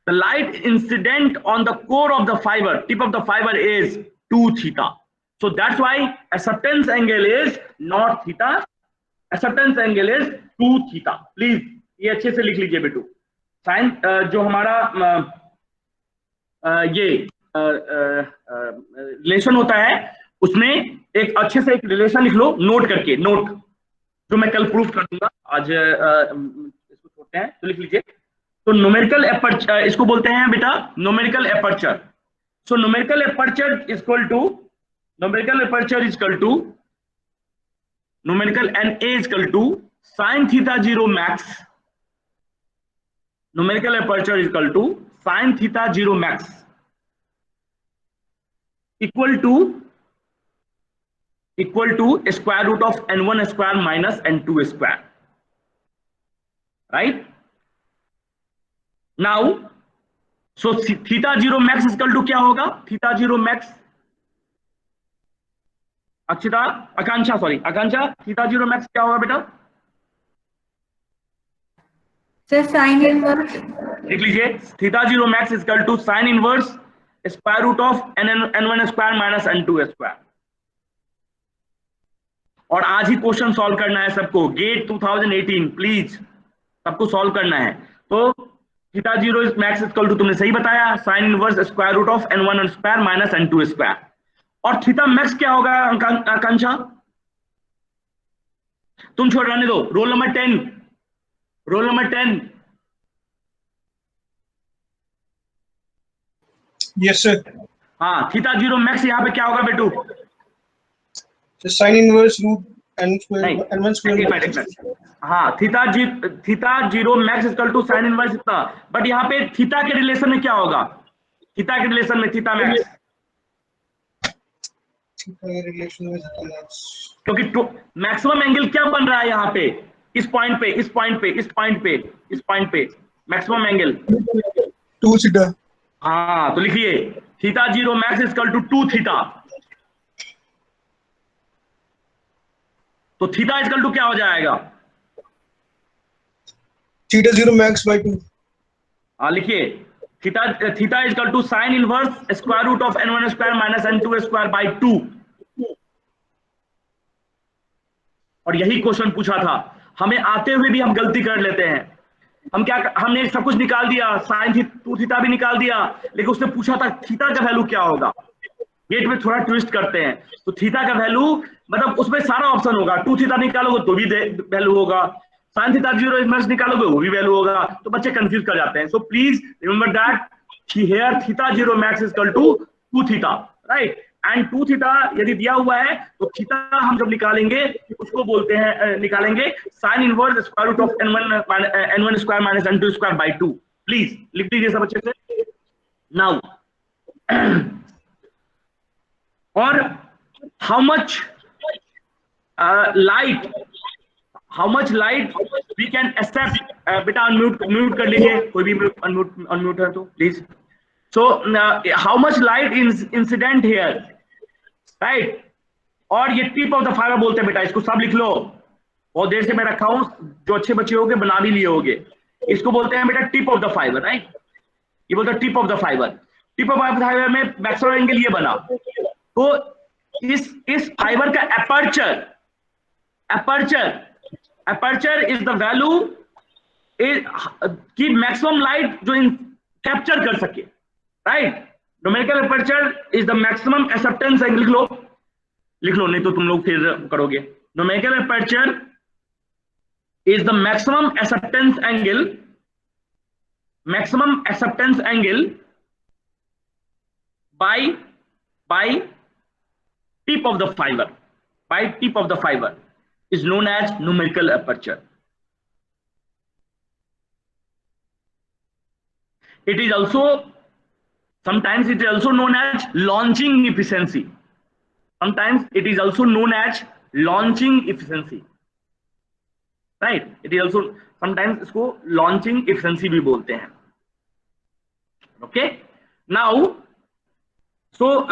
the light incident on the core of the fiber, tip of the fiber, is 2 theta. So that's why acceptance angle is not theta, acceptance angle is 2 theta. Please ये अच्छे से लिख लीजिए बेटू। Sign जो हमारा ये relation होता है उसमें एक अच्छे से एक रिलेशन लिख लो, नोट करके, नोट जो मैं कल प्रूफ कर दूंगा, आज इसको छोड़ते हैं तो लिख लीजिए। तो न्यूमेरिकल एपर्चर इसको बोलते हैं बेटा, numerical aperture. So numerical aperture is equal to numerical NA is equal to sine theta 0 max, numerical aperture is equal to sine theta 0 max equal to square root of n1 square minus n2 square, right? Now so theta 0 max is equal to क्या होगा? theta 0 max, आकांक्षा theta 0 max क्या होगा बेटा? Sir sine inverse. लिख लीजिए, theta 0 max is equal to sin inverse square root of n1 square minus n2 square. और आज ही question solve करना है सबको, गेट 2018 प्लीज सबको सॉल्व करना है। तो थीटा 0 मैक्स इक्वल टू तुमने सही बताया, sine inverse square root of n1 square minus n2 square. और थीटा मैक्स क्या होगा आकांक्षा? तुम छोड़ रहने दो, रोल नंबर 10। Yes sir. हाँ, थीटा 0 मैक्स यहाँ पे क्या होगा बेटू? Sine inverse root n1 square. हाँ, theta 0 max equal to sine inverse इतना, बट यहाँ पे थीटा के रिलेशन में क्या होगा? थीटा के रिलेशन में थीटा मैक्स, क्योंकि मैक्सिमम एंगल क्या बन रहा है यहाँ पे? इस पॉइंट पे मैक्सिमम एंगल 2 थीटा। हाँ, तो लिखिए theta 0 max equal to 2 theta. तो थीटा इक्वल टू क्या हो जाएगा? Theta 0 max by 2। हाँ, लिखिए theta equal to sine inverse square root of n1 square minus n2 square by 2। और यही क्वेश्चन पूछा था, हमें आते हुए भी हम गलती कर लेते हैं। हमने सब कुछ निकाल दिया, साइन 2 थीटा भी निकाल दिया, लेकिन उसने पूछा था थीटा का वैल्यू क्या होगा। गेट में थोड़ा ट्विस्ट करते हैं, तो थीटा का वैल्यू मतलब उसमें सारा ऑप्शन होगा, 2 थीटा निकालोगे तो भी वैल्यू होगा, साइन थीटा 0 मैक्स निकालोगे वो भी वैल्यू होगा, तो बच्चे कंफ्यूज कर जाते हैं। So please remember that here theta 0 max is equal to 2 theta, right? And 2 theta यदि दिया हुआ है तो थीटा हम जब निकालेंगे उसको बोलते हैं, निकालेंगे sine inverse square root of n1 square minus n2 square by 2। Please लिख दीजिए सब अच्छे से। नाउ और how much light we can accept, बेटा अनम्यूट कर लीजिए, कोई भी अनम्यूट है तो please. So how much light is incident here, right? और ये टिप ऑफ द फाइबर बोलते हैं बेटा, इसको सब लिख लो, बहुत देर से मैं रखा हूं, जो अच्छे बच्चे होंगे बना भी लिए होंगे। इसको बोलते हैं बेटा tip of the fibre, right? ये बोलते हैं tip of the fibre. Tip of the fibre में मैक्सिमम एंगल ये बना, तो इस फाइबर का एपर्चर इज द वैल्यू की मैक्सिमम लाइट जो कैप्चर कर सके, right? Numerical aperture is the maximum acceptance angle. लिख लो नहीं तो तुम लोग फिर करोगे। Numerical aperture is the maximum acceptance angle maximum acceptance angle by tip of the fiber is known as numerical aperture. Sometimes it is also known as launching efficiency. Right? It is also sometimes इसको launching efficiency भी बोलते हैं. Okay. Now, so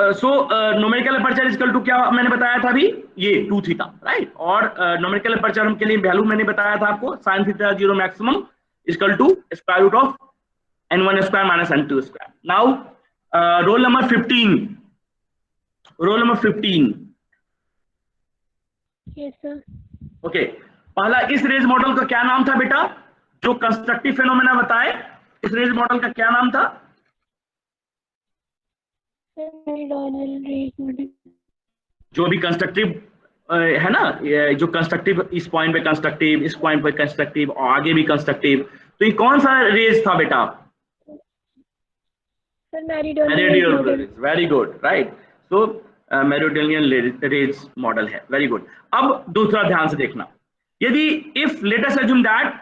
numerical aperture is equal to क्या मैंने बताया था अभी, ये 2 थीटा, राइट. और numerical aperture के लिए वैल्यू मैंने बताया था आपको, sin theta 0 maximum is equal to square root of n1 square minus n2 square. Now roll number 15. Yes, sir. Okay. पहला इस रेज मॉडल का क्या नाम था बेटा, जो कंस्ट्रक्टिव फेनोमेना बताए, इस रेज मॉडल का क्या नाम था? Meridional rays model. जो भी कंस्ट्रक्टिव है ना, जो कंस्ट्रक्टिव, इस पॉइंट पे कंस्ट्रक्टिव, इस पॉइंट पे कंस्ट्रक्टिव और आगे भी कंस्ट्रक्टिव, तो ये कौन सा रेज था बेटा? Sir meridional. Very good, right. So meridional rays model है, वेरी गुड. अब दूसरा ध्यान से देखना, यदि if let us assume that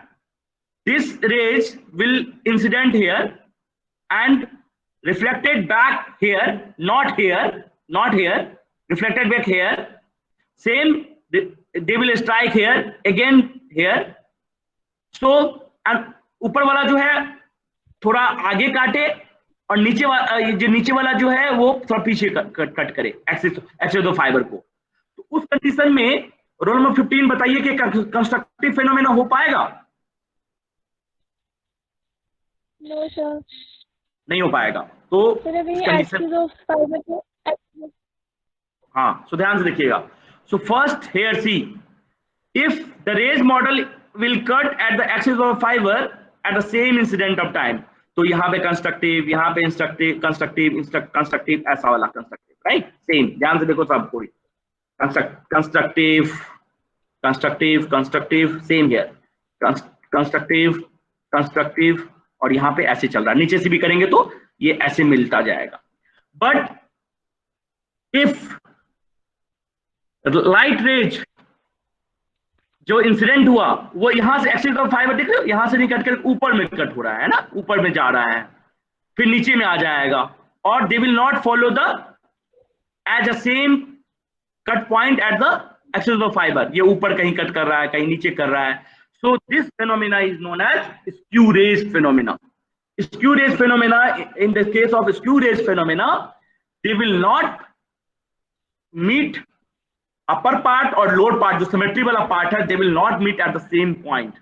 this rays will incident here and reflected back here, not here, reflected back here, same they will strike here, again here. So ऊपर वाला जो है थोड़ा आगे काटे और नीचे वाला जो है वो थोड़ा पीछे कट करे एक्सिस ऑफ फाइबर को. तो उस कंडीशन में रोल नंबर 15 बताइए कि कंस्ट्रक्टिव फेनोमेना हो पाएगा? नो सर, नहीं हो पाएगा. तो हाँ, सो ध्यान से देखिएगा. So first here see, if the rays model will cut at the axis of fibre at the same incident of time, तो यहाँ पे कंस्ट्रक्टिव, यहाँ पे कंस्ट्रक्टिव, ऐसा वाला कंस्ट्रक्टिव, राइट. सेम, ध्यान से देखो सब कोई, कंस्ट्रक्टिव, सेम हियर, कंस्ट्रक्टिव और यहाँ पे ऐसे चल रहा है. नीचे से भी करेंगे तो ये ऐसे मिलता जाएगा. बट इफ लाइट रेज जो इंसिडेंट हुआ वो यहां से एक्सिस ऑफ फाइबर, देख रहे हो, यहां से नहीं कट कर ऊपर में कट हो रहा है ना, ऊपर में जा रहा है, फिर नीचे में आ जाएगा, और they will not follow the as a same cut point at the axis of fibre. ये ऊपर कहीं कट कर रहा है, कहीं नीचे कर रहा है. So this phenomena is known as skew rays phenomena. Skew rays phenomena, in the case of skew rays phenomena, they will not meet upper part or lower part, जो symmetry वाला part है, they will not meet at the same point.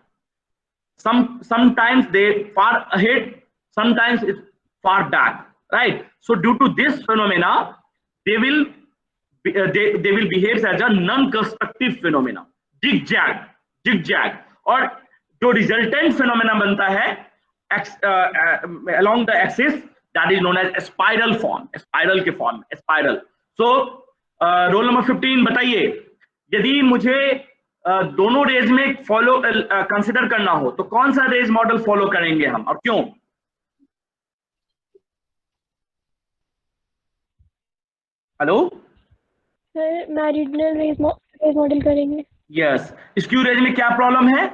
Sometimes they far ahead, sometimes it's far back, right? So due to this phenomena, they will behave as a non-constructive phenomena, zigzag, और जो resultant phenomena बनता है along the axis, that is known as a spiral form, spiral के form, spiral. So role number 15 बताइए, यदि मुझे दोनों raise में फॉलो कंसिडर करना हो तो कौन सा रेज मॉडल फॉलो करेंगे हम और क्यों? Hello sir, meridional rays model करेंगे. यस. स्क्यू रेज में क्या प्रॉब्लम है?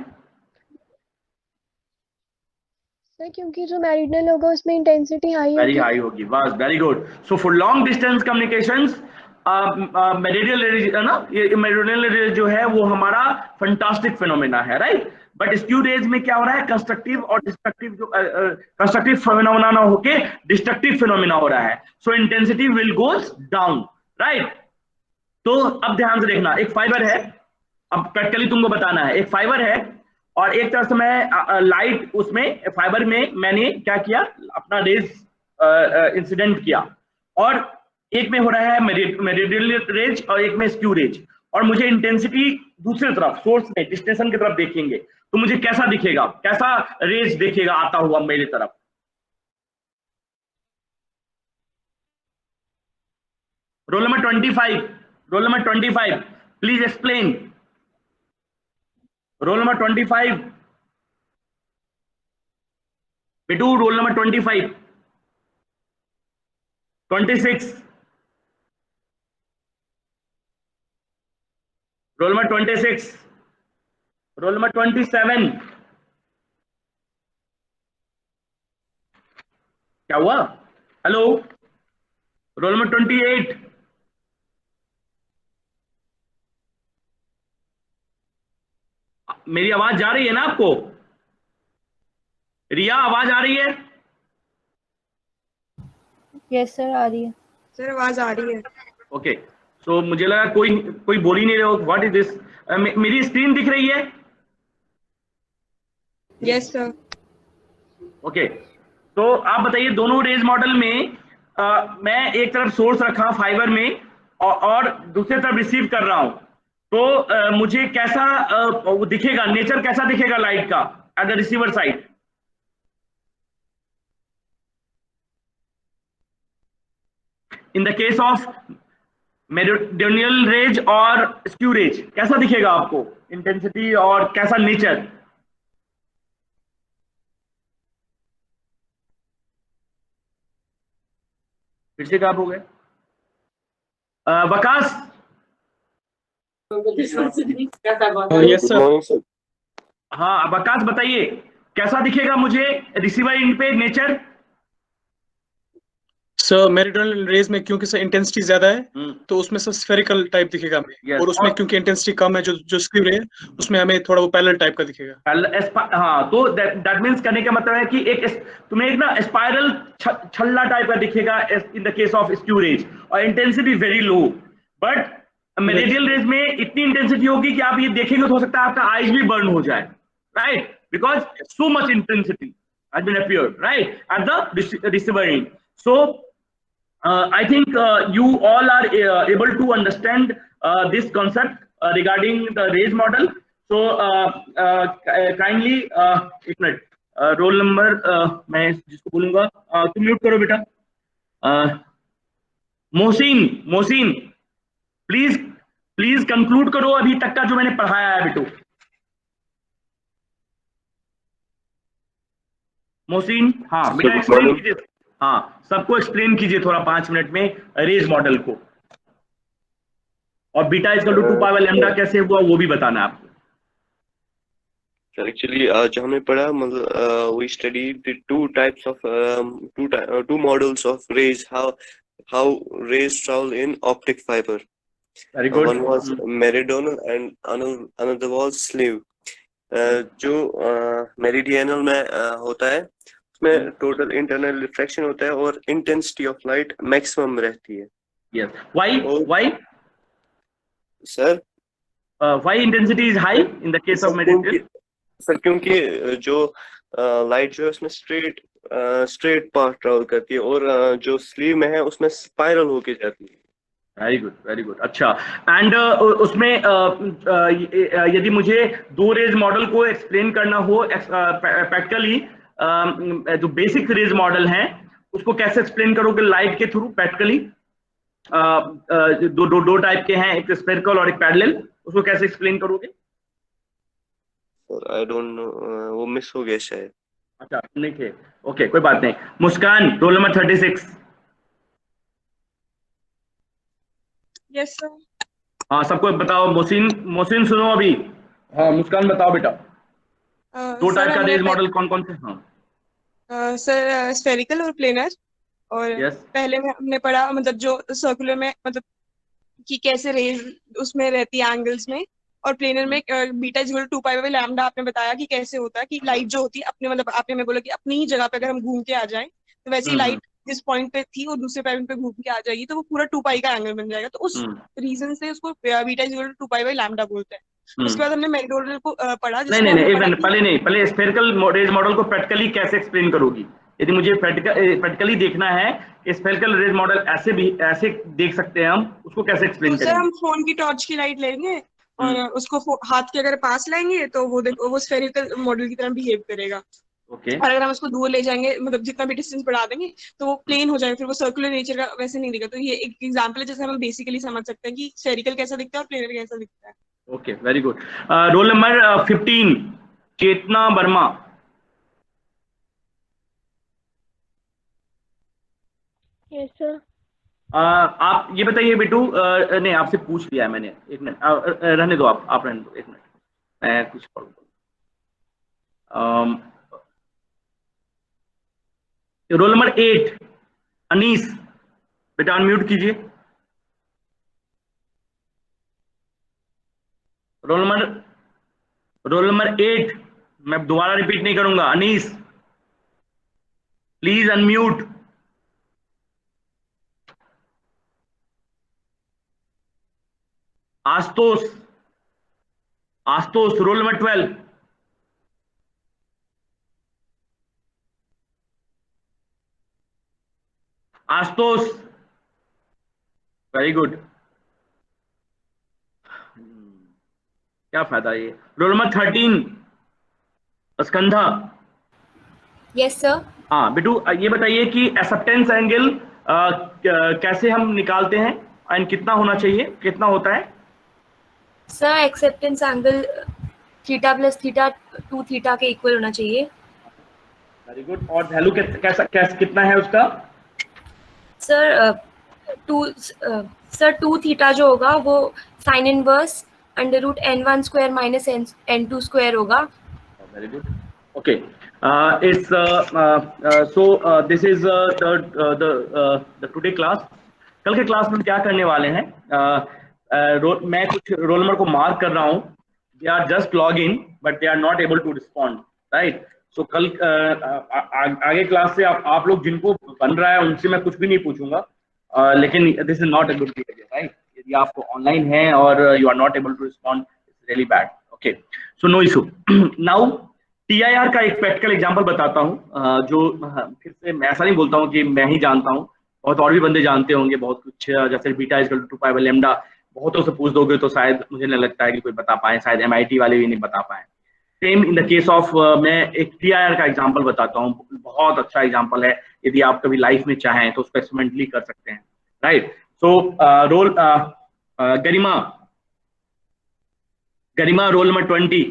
सर, क्योंकि जो मेरीडोनल होगा उसमें इंटेंसिटी वेरी हाई होगी. बस, very good. So for long distance communications meridional rays है ना, ये मेरीडियनल रेज जो है वो हमारा फैंटास्टिक फेनोमेना है, राइट. बट स्क्यू रेज में क्या हो रहा है, कंस्ट्रक्टिव और डिस्ट्रक्टिव, जो कंस्ट्रक्टिव फेनोमेना ना होके डिस्ट्रक्टिव फेनोमेना हो रहा है. सो intensity will goes down, right. तो अब ध्यान से देखना, एक फाइबर है, अब प्रैक्टिकली तुमको बताना है, एक फाइबर है और एक तरफ से मैं लाइट उसमें फाइबर में मैंने क्या किया, अपना रेज इंसिडेंट किया, और एक में हो रहा है मेरीडियनल रेज और एक में स्क्यू रेज, और मुझे इंटेंसिटी दूसरी तरफ सोर्स में डेस्टिनेशन की तरफ देखेंगे तो मुझे कैसा दिखेगा, कैसा रेज दिखेगा आता हुआ मेरी तरफ? Roll number 25 please explain. Roll number 25 Bittu roll number 25, 26, roll number 26, roll number 27, क्या हुआ? हेलो, रोल नंबर 28, मेरी आवाज जा रही है ना आपको? रिया, आवाज आ रही है? यस सर, आ रही है। सर आवाज आ रही है। ओके, सो मुझे लगा कोई कोई बोल ही नहीं रहे हो। What is this? मेरी स्क्रीन दिख रही है? Yes sir. ओके, तो आप बताइए, दोनों रेज मॉडल में मैं एक तरफ सोर्स रखा फाइबर में और दूसरी तरफ रिसीव कर रहा हूं, तो मुझे कैसा वो दिखेगा, नेचर कैसा दिखेगा लाइट का at the receiver side? In the case of meridional rays और स्क्यू रेज कैसा दिखेगा आपको, इंटेंसिटी और कैसा नेचर? फिर से गायब हो गए। Waqas, yes sir. हाँ वकास बताइए, कैसा दिखेगा मुझे रिसीवर एंड पे नेचर? सर मेरिडियनल रेज में क्योंकि सर इंटेंसिटी ज्यादा है तो उसमें सर स्फेरिकल टाइप दिखेगा हमें, Yes. और उसमें क्योंकि इंटेंसिटी कम है जो स्क्यू रे है उसमें हमें थोड़ा वो पैरेलल टाइप का दिखेगा। हाँ, तो दैट मीन्स करने का मतलब है कि तुम्हें एक ना स्पाइरल छल्ला टाइप का दिखेगा in the case of skew rays, और intensity very low. But meridional rays में इतनी इंटेंसिटी होगी कि आप ये देखेंगे तो हो सकता है आपका आईज भी बर्न हो जाए, right? Because so much intensity has been appeared right at the receiver end. So I think you all are able to understand this concept regarding the rays model. So kindly एक minute, roll number मैं जिसको बोलूंगा तुम mute करो बेटा। Mohsin please conclude करो अभी तक का जो मैंने पढ़ाया है बेटो। मोहसिन, हाँ बेटा एक्सप्लेन कीजिए, हाँ सबको एक्सप्लेन कीजिए थोड़ा 5 मिनट में रेज मॉडल को, और beta is equal to 2 power lambda कैसे हुआ वो भी बताना है आपको। सर एक्चुअली आज हमने पढ़ा, मतलब we study the two types of two models of rays, how rays travel in optic fiber. Very good. One was meridional and another was sleeve. जो मेरिडियनल में होता है उसमें टोटल इंटरनल रिफ्लेक्शन होता है और इंटेंसिटी ऑफ लाइट मैक्सिमम रहती है। Yes. Why? Sir why intensity is high in the case of meridional? Sir क्योंकि जो लाइट जो है उसमें स्ट्रेट पाथ ट्रैवल करती है, और जो स्लीव में है उसमें स्पाइरल होके जाती है। Very good. अच्छा, एंड उसमें यदि मुझे दो रेज मॉडल को एक्सप्लेन करना हो प्रैक्टिकली, जो बेसिक रेज मॉडल है उसको कैसे एक्सप्लेन करोगे लाइट के थ्रू प्रैक्टिकली? दो टाइप के हैं, एक स्फेरिकल और एक पैरेलल, उसको कैसे एक्सप्लेन करोगे? आई डोंट नो, वो मिस हो गया शायद। अच्छा नहीं थे, ओके कोई बात नहीं। मुस्कान, रोल नंबर 36। Yes sir. हाँ सबको बताओ। मोहसिन सुनो अभी। हाँ मुस्कान बताओ बेटा, दो टाइप का रेज मॉडल कौन कौन से? हाँ सर स्फेरिकल और प्लेनर, और Yes. पहले में हमने पढ़ा मतलब जो सर्कुलर में मतलब कि कैसे रेज उसमें रहती है एंगल्स में, और प्लेनर में beta is equal to 2 pi by lambda आपने बताया कि कैसे होता है कि लाइट जो होती है अपने मतलब आपने मैं बोला कि अपनी ही जगह पे अगर हम घूम के आ जाएं तो वैसे ही लाइट जिस पॉइंट पे थी वो दूसरे पॉइंट पे घूम के आ जाएगी तो वो पूरा 2 पाई का एंगल बन जाएगा। तो उस रीजन से उसको beta is equal to 2 pi by lambda बोलते हैं। उसके बाद हमने मेरिडियनल को पढ़ा। नहीं, पहले स्फेरिकल रेज मॉडल को प्रैक्टिकली कैसे एक्सप्लेन करोगी? यदि मुझे प्रैक्टिकली देखना है कि स्फेरिकल रेज मॉडल ऐसे देख सकते हैं हम, उसको कैसे एक्सप्लेन करेंगे? सर हम फोन की टॉर्च की लाइट लेंगे और उसको हाथ के अगर पास लाएंगे तो वो स्फेरिकल मॉडल की तरह बिहेव करेगा। ओके। और अगर हम उसको दूर ले जाएंगे मतलब जितना भी डिस्टेंस बढ़ा देंगे तो वो प्लेन हो जाएगा, फिर वो सर्कुलर नेचर का वैसे नहीं दिखेगा। तो ये एक एग्जांपल है जैसे हम बेसिकली समझ सकते हैं कि स्फेरिकल कैसा दिखता है और प्लेनर कैसा दिखता है। Okay very good. Roll number 15 Chetna Verma. Yes sir. आप ये बताइए बेटू, नहीं आपसे पूछ लिया है मैंने, एक मिनट रहने दो, आप रहने दो, एक मिनट मैं कुछ रोल नंबर 8 अनीस, बेटा अनम्यूट कीजिए। रोल नंबर 8, मैं दोबारा रिपीट नहीं करूंगा, Anees please unmute. Ashutosh roll number 12। Ashutosh, very good. क्या फायदा ये। Roll number 13 Skandha. Yes sir. हाँ बेटू, ये बताइए कि एक्सेप्टेंस एंगल कैसे हम निकालते हैं एंड कितना होना चाहिए, कितना होता है? Sir acceptance angle theta plus theta 2 theta के इक्वल होना चाहिए। Very good. और वैल्यू कैसा कितना है उसका? सर 2 थीटा जो होगा वो sine inverse under root n1 square minus n2 square होगा। Very good, okay. It's so this is the today class। कल के क्लास में क्या करने वाले हैं, मैं कुछ रोल नंबर को मार्क कर रहा हूँ, they are just log in but they are not able to respond, right. So कल आगे क्लास से आप लोग जिनको बन रहा है उनसे मैं कुछ भी नहीं पूछूंगा, लेकिन this is not a good behaviour, right. यदि आपको ऑनलाइन है और you are not able to respond, it's really bad, okay. So no issue. Now TIR का एक प्रैक्टिकल एग्जांपल बताता हूं, जो फिर से मैं ऐसा नहीं बोलता हूं कि मैं ही जानता हूं, बहुत और भी बंदे जानते होंगे बहुत कुछ, जैसे beta is equal to 2 pi by lambda. बहुतों से पूछ दोगे तो शायद मुझे नहीं लगता है कि कोई बता पाए, शायद MIT वाले भी नहीं बता पाए। Same in the case of, मैं एक TIR का एग्जाम्पल बताता हूँ, बहुत अच्छा एग्जाम्पल है, यदि आप कभी लाइफ में चाहें तो उसको एक्सपेरिमेंटली कर सकते हैं, right. So roll Garima roll number 20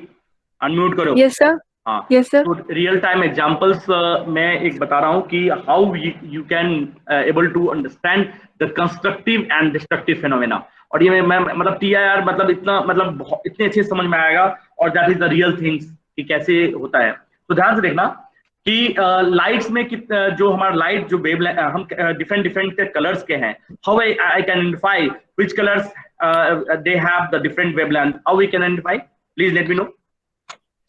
unmute करो। Yes sir. हाँ, यस सर। तो रियल टाइम एग्जांपल्स मैं एक बता रहा हूँ कि how you can able to understand the constructive and destructive phenomena. और ये मैं मतलब TIR मतलब इतना मतलब इतने अच्छे समझ में आएगा, और that is the real things कि कैसे होता है। तो ध्यान से देखना कि लाइट्स में जो हमारा लाइट जो वेव हम डिफरेंट कलर्स के हैं, how I can identify which colours they have the different wavelength, how we can identify, please let me know.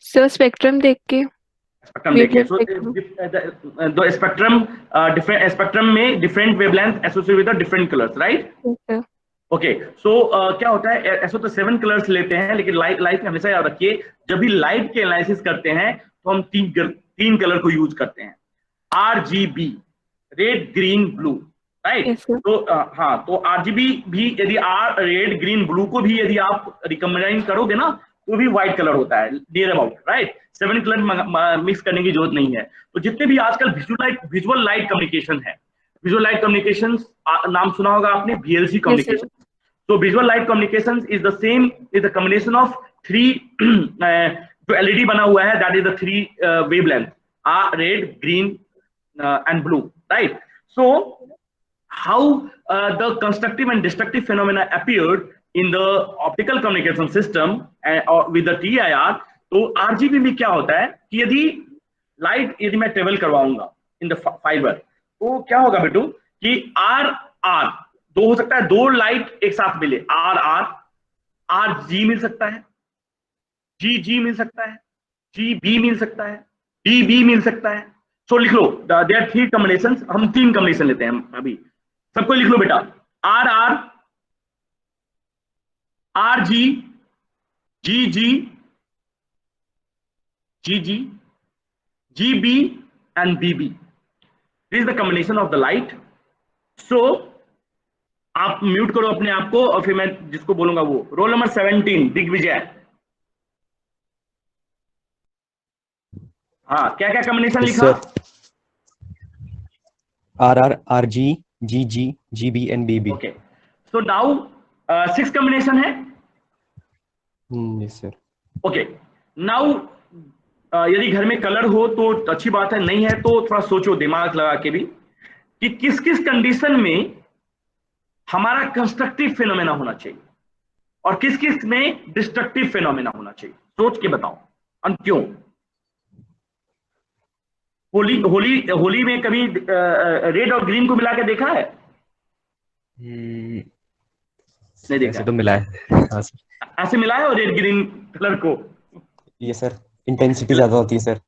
Sir spectrum देख के। स्पेक्ट्रम देखिए, द स्पेक्ट्रम में different wavelength associated with the different colours, right. Okay, so क्या होता है, ऐसे तो 7 colours लेते हैं, लेकिन लाइट में हमेशा याद रखिए जब भी लाइट के एनालिसिस करते हैं तो हम तीन कलर को यूज करते हैं, RGB, red green blue, right. तो हाँ, तो RGB भी यदि रेड ग्रीन ब्लू को भी यदि आप रिकमेंड करोगे ना तो भी व्हाइट कलर होता है, near about, right. 7 colour mix करने की जरूरत नहीं है। तो जितने भी आजकल विजुअल लाइट कम्युनिकेशन है, विजुअल लाइट कम्युनिकेशन नाम सुना होगा आपने, VLC कम्युनिकेशन। तो visual light communication is the same, is the combination of 3 जो LED बना हुआ है, that is the 3 wavelength, red, green and blue, right. So how the constructive and destructive phenomena appeared in the optical communication system with the TIR। तो RGB में क्या होता है कि यदि मैं ट्रेवल करवाऊंगा इन द फाइबर, तो क्या होगा बेटू कि RR दो हो सकता है, 2 लाइट एक साथ मिले, RG मिल सकता है, GG मिल सकता है, GB मिल सकता है, DB मिल सकता है। सो लिख लो, देयर 3 कॉम्बिनेशंस, हम 3 कॉम्बिनेशन लेते हैं अभी, सबको लिख लो बेटा, RR, RG, GG, GB and BB. This is the combination of the light. So आप म्यूट करो अपने आप को और फिर मैं जिसको बोलूंगा वो। Roll number 17 Digvijay. हाँ, क्या क्या कॉम्बिनेशन लिखा? RR, RG, GG, GB and BB. Okay. So now 6 combination है। Yes sir. Okay. Now यदि घर में कलर हो तो अच्छी बात है, नहीं है तो थोड़ा सोचो दिमाग लगा के भी कि किस किस कंडीशन में हमारा कंस्ट्रक्टिव फिनोमेना होना चाहिए और किस किस में डिस्ट्रक्टिव फिनोमेना होना चाहिए, सोच के बताओ। और क्यों? होली होली होली में कभी रेड और ग्रीन को मिला के देखा है? नहीं देखा ऐसे तो मिला है। हाँ सर। ऐसे मिला है और रेड ग्रीन कलर को? ये सर इंटेंसिटी ज्यादा होती है सर,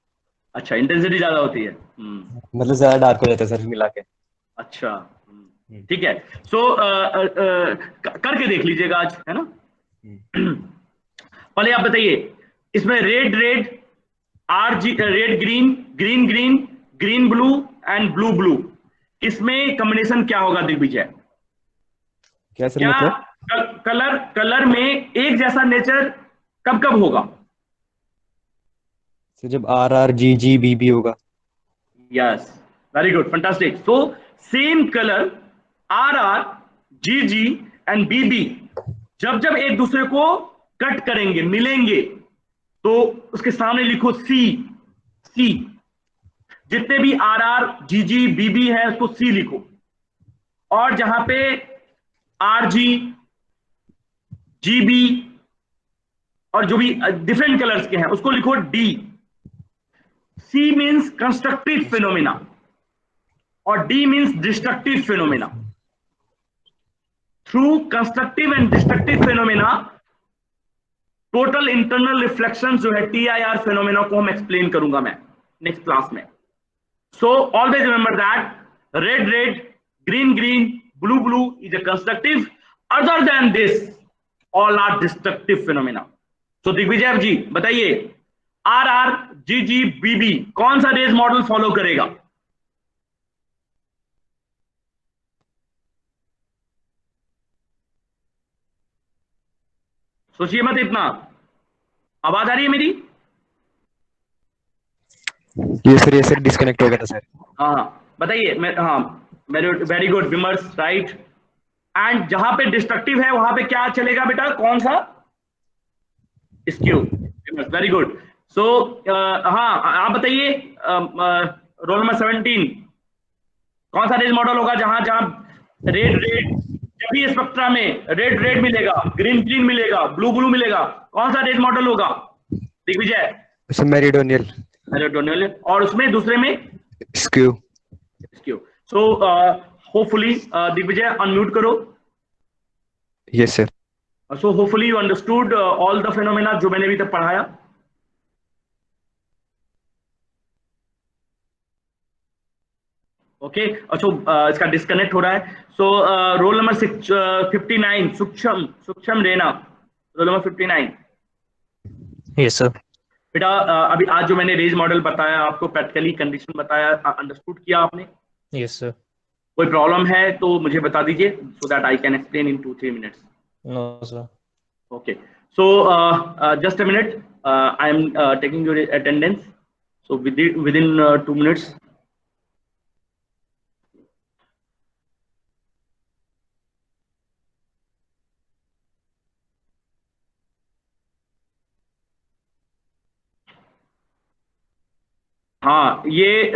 अच्छा, इंटेंसिटी ज्यादा होती है। मतलब ज्यादा डार्क हो जाता है सर मिला के। अच्छा, ठीक है। सो करके देख लीजिएगा आज, है ना। पहले आप बताइए, इसमें red red, red green, green green, green blue and blue blue, इसमें कॉम्बिनेशन क्या होगा दिग्विजय? क्या सर? क्या मतलब कलर में एक जैसा नेचर कब कब होगा? सर जब RRGGBB होगा। Yes, very good, fantastic. So same colour RR, GG and BB जब जब एक दूसरे को कट करेंगे, मिलेंगे, तो उसके सामने लिखो C। जितने भी RR, GG, BB है उसको C लिखो, और जहां पे RG, GB और जो भी डिफरेंट कलर्स के हैं उसको लिखो D। C means constructive phenomena और D means destructive phenomena. Through constructive and destructive phenomena total internal reflection जो है TIR फिनोमेना को हम एक्सप्लेन करूंगा मैं नेक्स्ट क्लास में। So always remember that red red, green green, blue blue is a constructive, other than this all are destructive phenomena. So Digvijay ji बताइए, RR, GG, BB कौन सा रेज मॉडल फॉलो करेगा? सोचिए मत इतना। आवाज आ रही है मेरी? ये सर डिस्कनेक्ट हो गया था सर। हाँ बताइए। हाँ, वेरी गुड विमर्श, राइट। एंड जहां पे डिस्ट्रक्टिव है वहां पे क्या चलेगा बेटा? कौन सा? स्क्यू। Very good. सो हाँ, आप बताइए, रोल नंबर 17 कौन सा रेज मॉडल होगा जहां जहां रेड रेड, जब भी स्पेक्ट्रा में रेड रेड मिलेगा, ग्रीन ग्रीन मिलेगा, ब्लू ब्लू मिलेगा, कौन सा रेज मॉडल होगा दिग्विजय? मेरिडोनियल। और उसमें दूसरे में skew. So hopefully Digvijay unmute करो। Yes sir. So hopefully you understood all the phenomena जो मैंने अभी तक पढ़ाया। ओके, अच्छा, इसका डिस्कनेक्ट हो रहा है। So role number 59 Sukshma Rena, roll number 59। Yes sir. बेटा अभी आज जो मैंने रेज मॉडल बताया आपको, प्रैक्टिकली कंडीशन बताया, अंडरस्टूड किया आपने? Yes sir. कोई प्रॉब्लम है तो मुझे बता दीजिए, so that I can explain in 2-3 minutes. No sir. Okay, so just a minute, I am taking your attendance, so within 2 minutes. हाँ, ये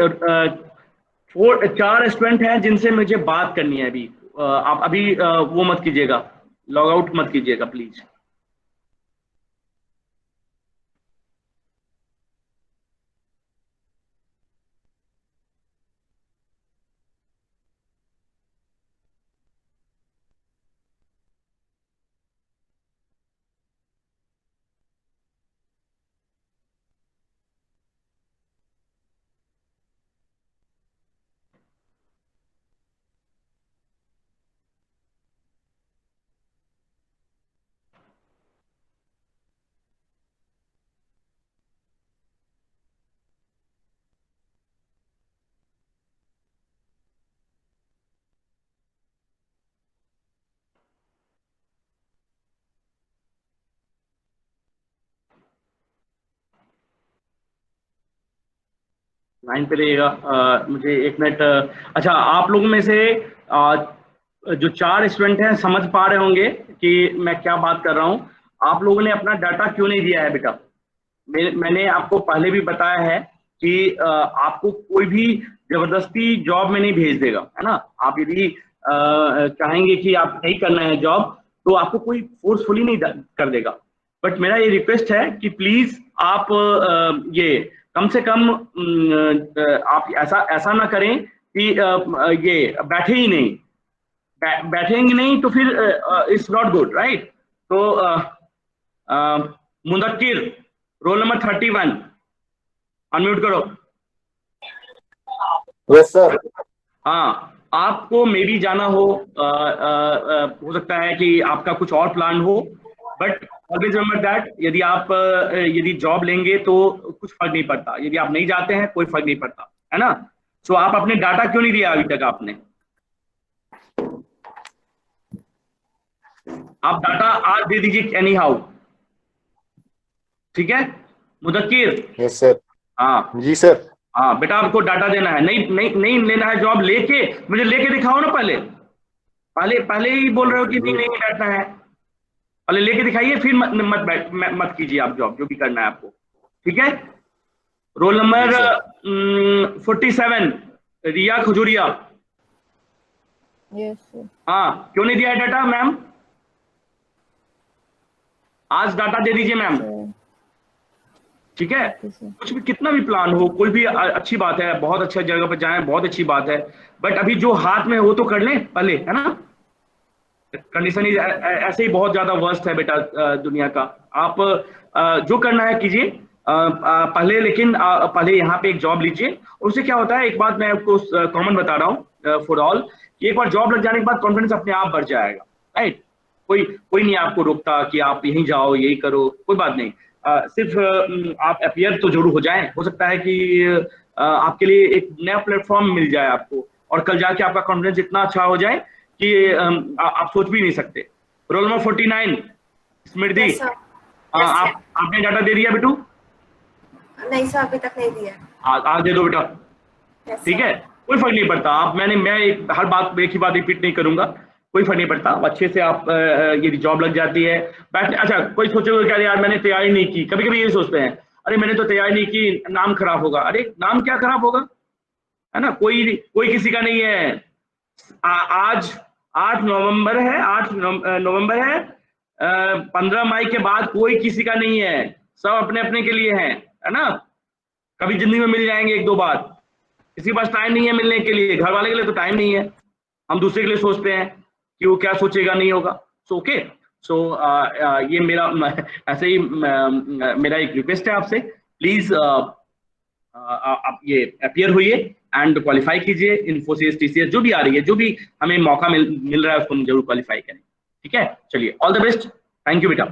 4 स्टूडेंट हैं जिनसे मुझे बात करनी है अभी। आप अभी वो मत कीजिएगा, लॉग आउट मत कीजिएगा प्लीज। लाइन पे रहिएगा, मुझे 1 मिनट। अच्छा, आप लोगों में से जो 4 स्टूडेंट हैं समझ पा रहे होंगे कि मैं क्या बात कर रहा हूं। आप लोगों ने अपना डाटा क्यों नहीं दिया है बेटा? मैंने आपको पहले भी बताया है कि आपको कोई भी जबरदस्ती जॉब में नहीं भेज देगा, है ना। आप यदि चाहेंगे कि आप नहीं करना है जॉब, तो आपको कोई फोर्सफुली नहीं कर देगा। बट मेरा ये रिक्वेस्ट है कि प्लीज आप ये कम से कम आप ऐसा ना करें कि ये बैठे ही नहीं, बैठेंगे नहीं तो फिर इट्स नॉट गुड, राइट। तो मुदक्किर रोल नंबर 31 अनम्यूट करो। Yes sir. हाँ, आपको मे भी जाना हो सकता है कि आपका कुछ और प्लान हो, बट ऑलवेज रिमेंबर दैट यदि आप यदि जॉब लेंगे तो कुछ फर्क नहीं पड़ता, यदि आप नहीं जाते हैं कोई फर्क नहीं पड़ता, है ना। सो आप अपने डाटा क्यों नहीं दिया अभी तक आपने? आप डाटा आज दे दीजिए एनी हाउ, ठीक है मुदक्किर? Yes sir. हाँ जी सर। हाँ बेटा, आपको डाटा देना है, नहीं लेना है जॉब, लेके मुझे लेके दिखाओ ना। पहले ही बोल रहे हो कि नहीं बैठना है, पहले लेके दिखाइए, फिर मत कीजिए आप जॉब, जो भी करना है आपको, ठीक है। Roll number 47 Riya Khajuria. Yes sir. हाँ, क्यों नहीं दिया है डाटा मैम? आज डाटा दे दीजिए मैम, ठीक है। कुछ भी कितना भी प्लान हो, कोई भी अच्छी बात है, बहुत अच्छा जगह पर जाएं, बहुत अच्छी बात है, बट अभी जो हाथ में हो तो कर लें पहले, है ना। कंडीशन ऐसे ही बहुत ज्यादा वर्स्ट है बेटा दुनिया का। आप जो करना है कीजिए पहले, लेकिन पहले यहाँ पे एक जॉब लीजिए। उससे क्या होता है, एक बात मैं आपको कॉमन बता रहा हूँ फॉर ऑल, कि एक बार जॉब लग जाने के बाद कॉन्फिडेंस अपने आप बढ़ जाएगा, राइट। कोई नहीं आपको रोकता कि आप यहीं जाओ, यही करो, कोई बात नहीं। सिर्फ आप अपीयर तो जरूर हो जाएं, हो सकता है कि आपके लिए एक नया प्लेटफॉर्म मिल जाए आपको, और कल जाके आपका कॉन्फिडेंस इतना अच्छा हो जाए कि आप सोच भी नहीं सकते। रोल नंबर 49 स्मृति। आपने डाटा दे दिया बेटू? नहीं सर, अभी तक नहीं दिया। आज दे दो बेटा, ठीक है। कोई फर्क नहीं पड़ता, मैं हर बात एक ही बात रिपीट नहीं करूंगा, कोई फर्क नहीं पड़ता। अच्छे से आप यदि जॉब लग जाती है बैठने। अच्छा, कोई सोचेगा क्या यार मैंने तैयारी नहीं की, कभी कभी ये सोचते हैं, अरे मैंने तो तैयारी नहीं की, नाम खराब होगा। अरे नाम क्या खराब होगा, है ना। कोई किसी का नहीं है। आज 8 नवंबर है, 8 नवंबर है। 15 मई के बाद कोई किसी का नहीं है, सब अपने अपने के लिए है ना। कभी जिंदगी में मिल जाएंगे 1-2 बार, किसी के पास टाइम नहीं है मिलने के लिए, घर वाले के लिए तो टाइम नहीं है, हम दूसरे के लिए सोचते हैं कि वो क्या सोचेगा, नहीं होगा। सो ओके, सो ये मेरा ऐसे ही मेरा एक रिक्वेस्ट है आपसे, प्लीज आप ये अपीयर होइए एंड क्वालिफाई कीजिए। इन्फोसिस, टीसीएस जो भी आ रही है, जो भी हमें मौका मिल रहा है उसको जरूर क्वालिफाई करें, ठीक है। चलिए, all the best, thank you बेटा।